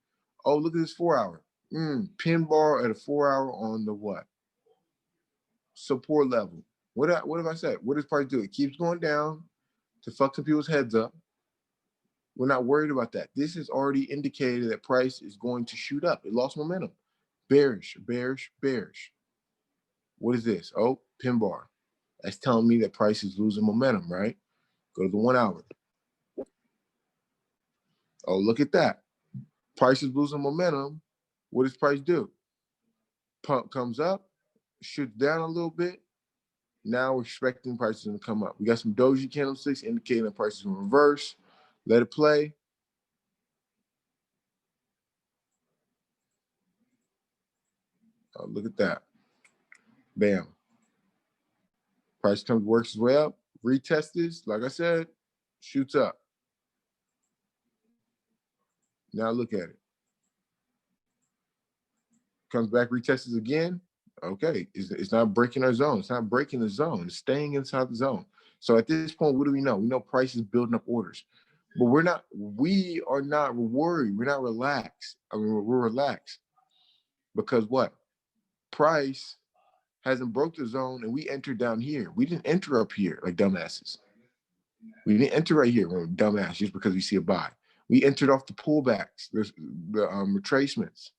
Oh, look at this 4 hour. Pin bar at a 4 hour on the what? Support level. What have I said? What does price do? It keeps going down to fuck some people's heads up. We're not worried about that. This is already indicated that price is going to shoot up. It lost momentum. Bearish, bearish, bearish. What is this? Oh, pin bar. That's telling me that price is losing momentum, right? Go to the 1 hour. Oh, look at that. Price is losing momentum. What does price do? Pump comes up, shoots down a little bit. Now we're expecting prices to come up. We got some doji candlesticks indicating that prices will reverse. Let it play. Oh, look at that. Bam. Price comes, works its way up. Retest this, like I said, shoots up. Now look at it. Comes back, retests again. Okay, it's not breaking our zone. It's not breaking the zone. It's staying inside the zone. So at this point, what do we know? We know price is building up orders. But we are not worried. We're not relaxed. I mean, we're relaxed. Because what? Price hasn't broke the zone and we entered down here. We didn't enter up here like dumbasses. We didn't enter right here, we're dumbass, just because we see a buy. We entered off the pullbacks, the retracements,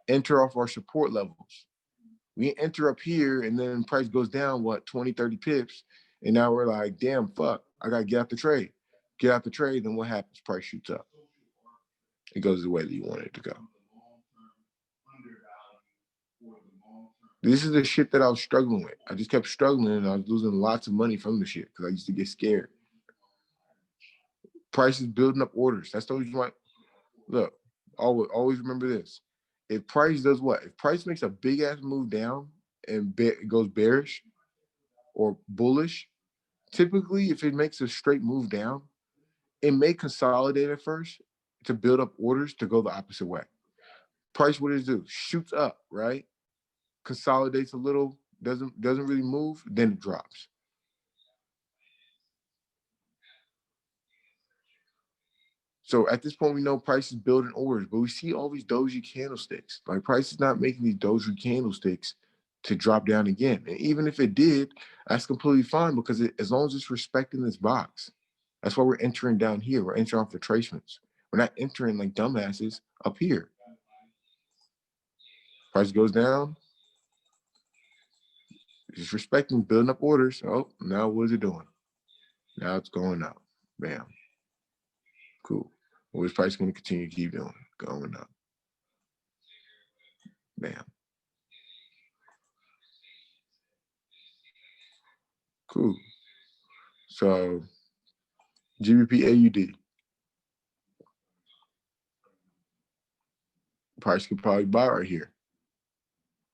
enter off our support levels. We enter up here and then price goes down, what, 20, 30 pips. And now we're like, damn, fuck, I got to get out the trade. Get out the trade, then what happens? Price shoots up. It goes the way that you want it to go. This is the shit that I was struggling with. I just kept struggling and I was losing lots of money from the shit because I used to get scared. Price is building up orders. That's the reason why. Look, always remember this. If price does what? If price makes a big ass move down and it goes bearish or bullish, typically if it makes a straight move down, it may consolidate at first to build up orders to go the opposite way. Price, what does it do? Shoots up, right? Consolidates a little, doesn't really move, then it drops. So at this point, we know price is building orders, but we see all these doji candlesticks. Like price is not making these doji candlesticks to drop down again. And even if it did, that's completely fine because as long as it's respecting this box, that's why we're entering down here. We're entering off retracements. We're not entering like dumbasses up here. Price goes down. It's respecting, building up orders. Oh, now what is it doing? Now it's going up. Bam. Cool. What is price going to continue to keep doing? Going up. Bam. Cool. So GBP AUD. Price could probably buy right here.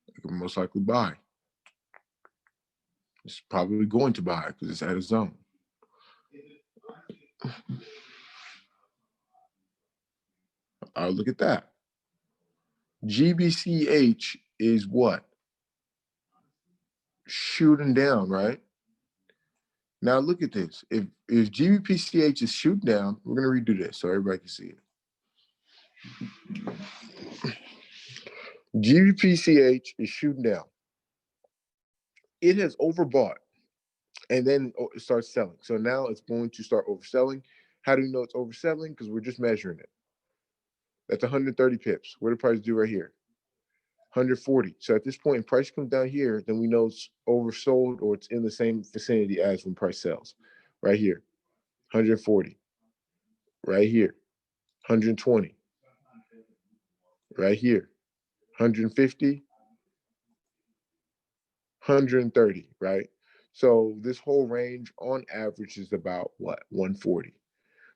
It could most likely buy. It's probably going to buy because it's at a zone. Look at that. GBCH is what? Shooting down, right? Now look at this. If GBPCH is shooting down, we're gonna redo this so everybody can see it. GBPCH is shooting down. It has overbought, and then it starts selling. So now it's going to start overselling. How do we know it's overselling? Because we're just measuring it. That's 130 pips. What did price do right here? 140. So at this point, price comes down here, then we know it's oversold or it's in the same vicinity as when price sells. Right here, 140. Right here, 120. Right here, 150, 130, right? So this whole range on average is about what? 140.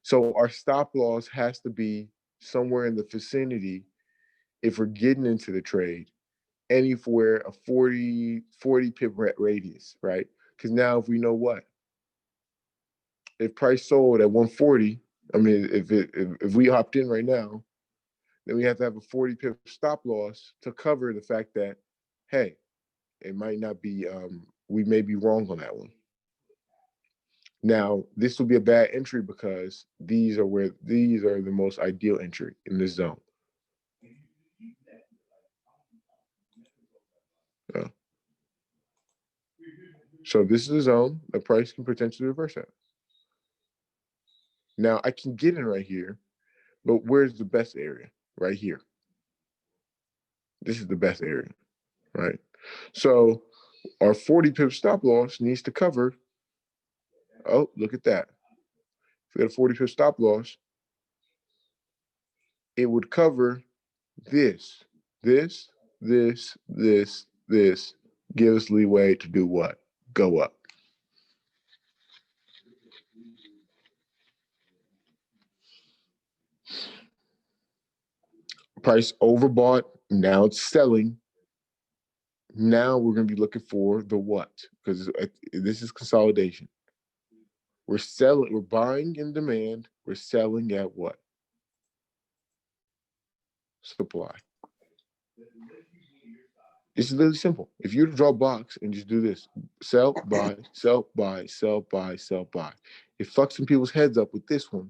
So our stop loss has to be somewhere in the vicinity, if we're getting into the trade, anywhere a 40 pip radius, right? Because now if we know what, if price sold at 140, I mean, if we hopped in right now, then we have to have a 40 pip stop loss to cover the fact that, hey, it might not be, we may be wrong on that one. Now, this will be a bad entry because these are the most ideal entry in this zone. So this is a zone the price can potentially reverse at. Now I can get in right here, but where's the best area? Right here. This is the best area, right? So our 40 pip stop loss needs to cover. Oh, look at that. If we had a 40 pip stop loss, it would cover this, this, this, this, this. Give us leeway to do what? Go up. Price overbought. Now it's selling. Now we're going to be looking for the what? Because this is consolidation. We're selling, we're buying in demand. We're selling at what? Supply. It's literally simple. If you were to draw a box and just do this, sell, buy, sell, buy, sell, buy, sell, buy. It fucks some people's heads up with this one.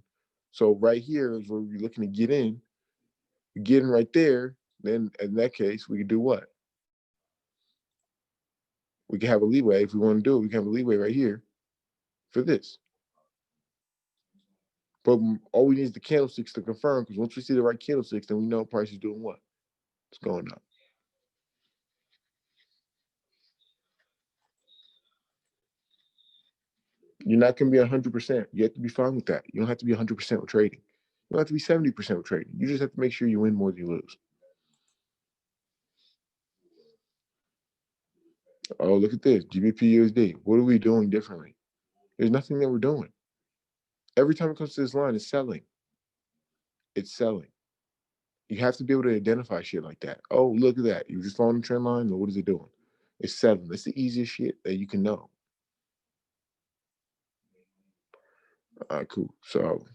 So right here is where we're looking to get in. Get in right there. Then in that case, we could do what? We can have a leeway. If we want to do it, we can have a leeway right here for this. But all we need is the candlesticks to confirm, because once we see the right candlesticks, then we know price is doing what? It's going up. You're not going to be 100%. You have to be fine with that. You don't have to be 100% with trading. You don't have to be 70% with trading. You just have to make sure you win more than you lose. Oh, look at this. GBP USD. What are we doing differently? There's nothing that we're doing. Every time it comes to this line, it's selling. It's selling. You have to be able to identify shit like that. Oh, look at that. You just following the trend line? Or what is it doing? It's selling. That's the easiest shit that you can know. All right, cool. So,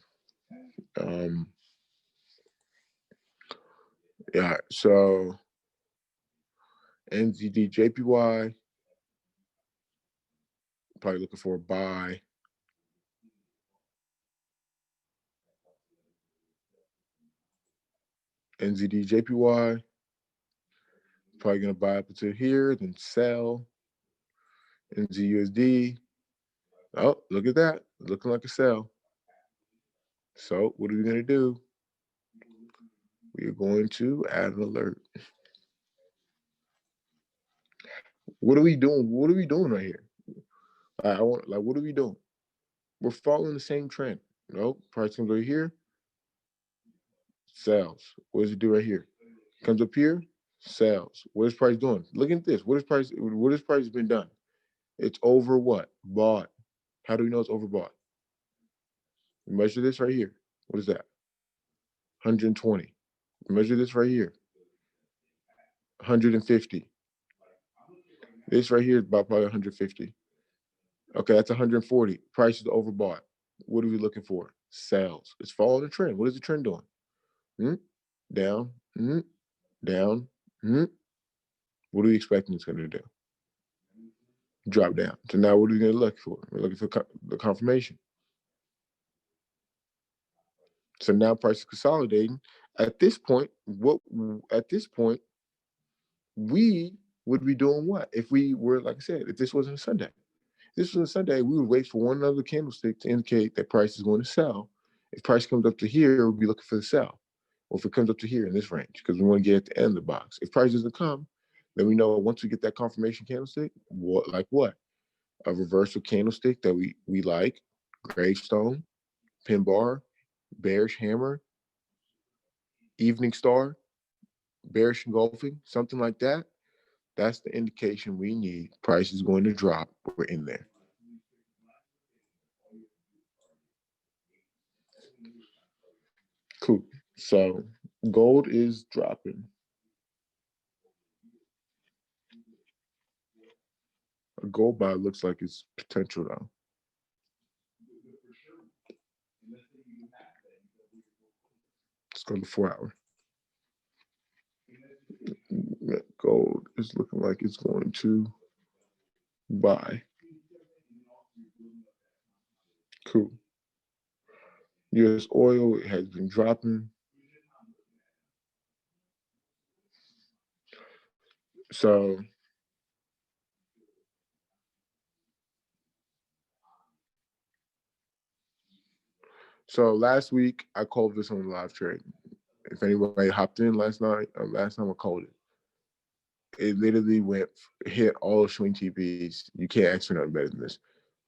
yeah, so NZD JPY, probably looking for a buy. NZD JPY, probably gonna buy up until here, then sell. NZUSD, oh, look at that, looking like a sell. So what are we gonna do? We are going to add an alert. What are we doing? What are we doing right here? What are we doing? We're following the same trend. Nope, price comes over here, sells. What does it do right here? Comes up here, sells. What is price doing? Look at this. What is price been done? It's over what? Bought. How do we know it's overbought? Measure this right here. What is that? 120. Measure this right here. 150. This right here is about probably 150. Okay, that's 140. Price is overbought. What are we looking for? Sales. It's following the trend. What is the trend doing? Down. Down. What are we expecting it's going to do? drop down. So now what are we going to look for? We're looking for the confirmation. So now price is consolidating. At this point, we would be doing what? If we were, like I said, if this wasn't a Sunday. If this was a Sunday, we would wait for one other candlestick to indicate that price is going to sell. If price comes up to here, we'll be looking for the sell. Or if it comes up to here in this range, because we want to get at the end of the box. If price doesn't come, then we know once we get that confirmation candlestick, what? A reversal candlestick that we like, gravestone, pin bar, bearish hammer, evening star, bearish engulfing, something like that. That's the indication we need. Price is going to drop. We're in there. Cool. So gold is dropping. A gold buy looks like it's potential though. Let's go to 4 hour. Gold is looking like it's going to buy. Cool. US oil has been dropping. So last week I called this on the live trade. If anybody hopped in last time I called it. It literally hit all the swing TPs. You can't ask for nothing better than this.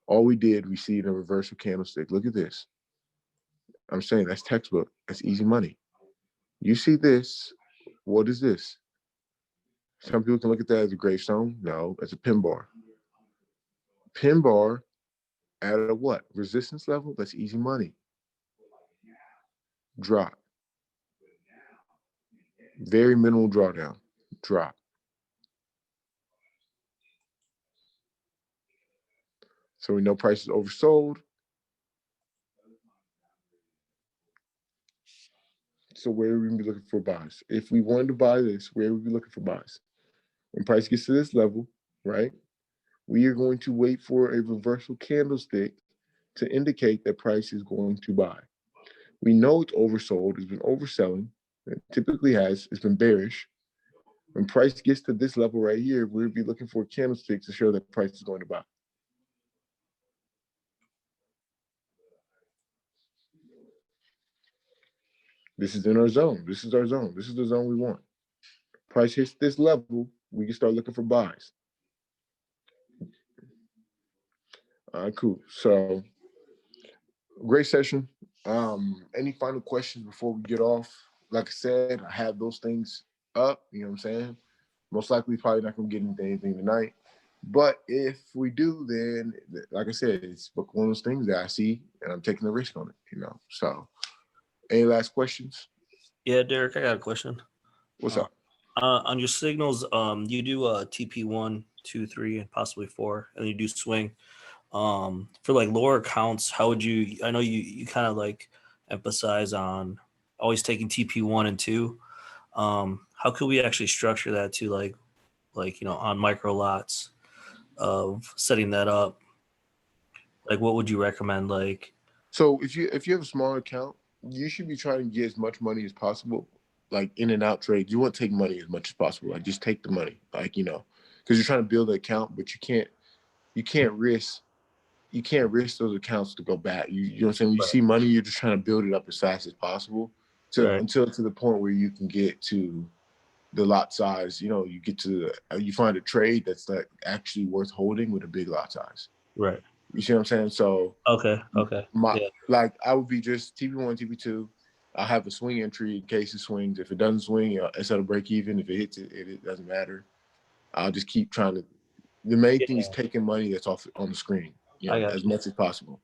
All we did, we see the reversal candlestick. Look at this. I'm saying that's textbook. That's easy money. You see this. What is this? Some people can look at that as a gravestone. No, it's a pin bar. Pin bar at a what? Resistance level? That's easy money. Drop. Very minimal drawdown. Drop. So we know price is oversold. So where would we be looking for buys? If we wanted to buy this, where would we be looking for buys? When price gets to this level, right? We are going to wait for a reversal candlestick to indicate that price is going to buy. We know it's oversold. It's been overselling. It typically has. It's been bearish. When price gets to this level right here, we'll be looking for a candlestick to show that price is going to buy. This is in our zone. This is our zone. This is the zone we want. Price hits this level, we can start looking for buys. All right, cool. So, great session. Any final questions before we get off? Like I said, I have those things up. You know what I'm saying? Most likely, probably not going to get into anything tonight. But if we do, then, like I said, it's one of those things that I see, and I'm taking the risk on it, you know. So, any last questions? Yeah, Derek, I got a question. What's up? On your signals, you do TP 1, 2, 3, and possibly 4, and you do swing. For like lower accounts, how would you? I know you kind of like emphasize on always taking TP 1 and 2. How could we actually structure that to like on micro lots of setting that up? Like, what would you recommend? Like, so if you have a small account, you should be trying to get as much money as possible. Like in and out trades, you want to take money as much as possible. Like just take the money, like because you're trying to build an account, but you can't risk those accounts to go bad. You know what I'm saying? When you see money, you're just trying to build it up as fast as possible until to the point where you can get to the lot size. You get to you find a trade that's like actually worth holding with a big lot size. right. You see what I'm saying? So Okay. like I would be just TP1, TP2. I'll have a swing entry in case it swings. If it doesn't swing, it's at a break even. If it hits it doesn't matter. I'll just keep trying to. The main thing is taking money that's off on the screen, as much as possible.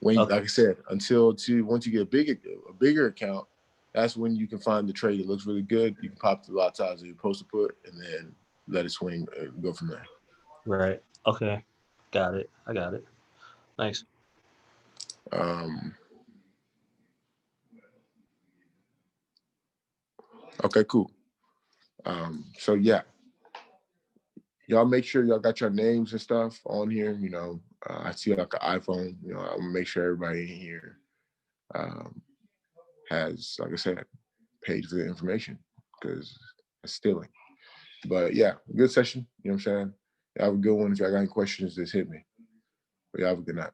Like I said, once you get a bigger account, that's when you can find the trade that looks really good. You can pop the lot size that you're supposed to put, and then let it swing and go from there. Right. Okay. Got it. I got it. Nice. Okay, cool. So yeah, y'all make sure y'all got your names and stuff on here. You know, I see like an iPhone. You know, I'm gonna make sure everybody in here has, like I said, paid for the information because it's stealing. But yeah, good session. You know what I'm saying? Y'all have a good one. If y'all got any questions, just hit me. But y'all have a good night.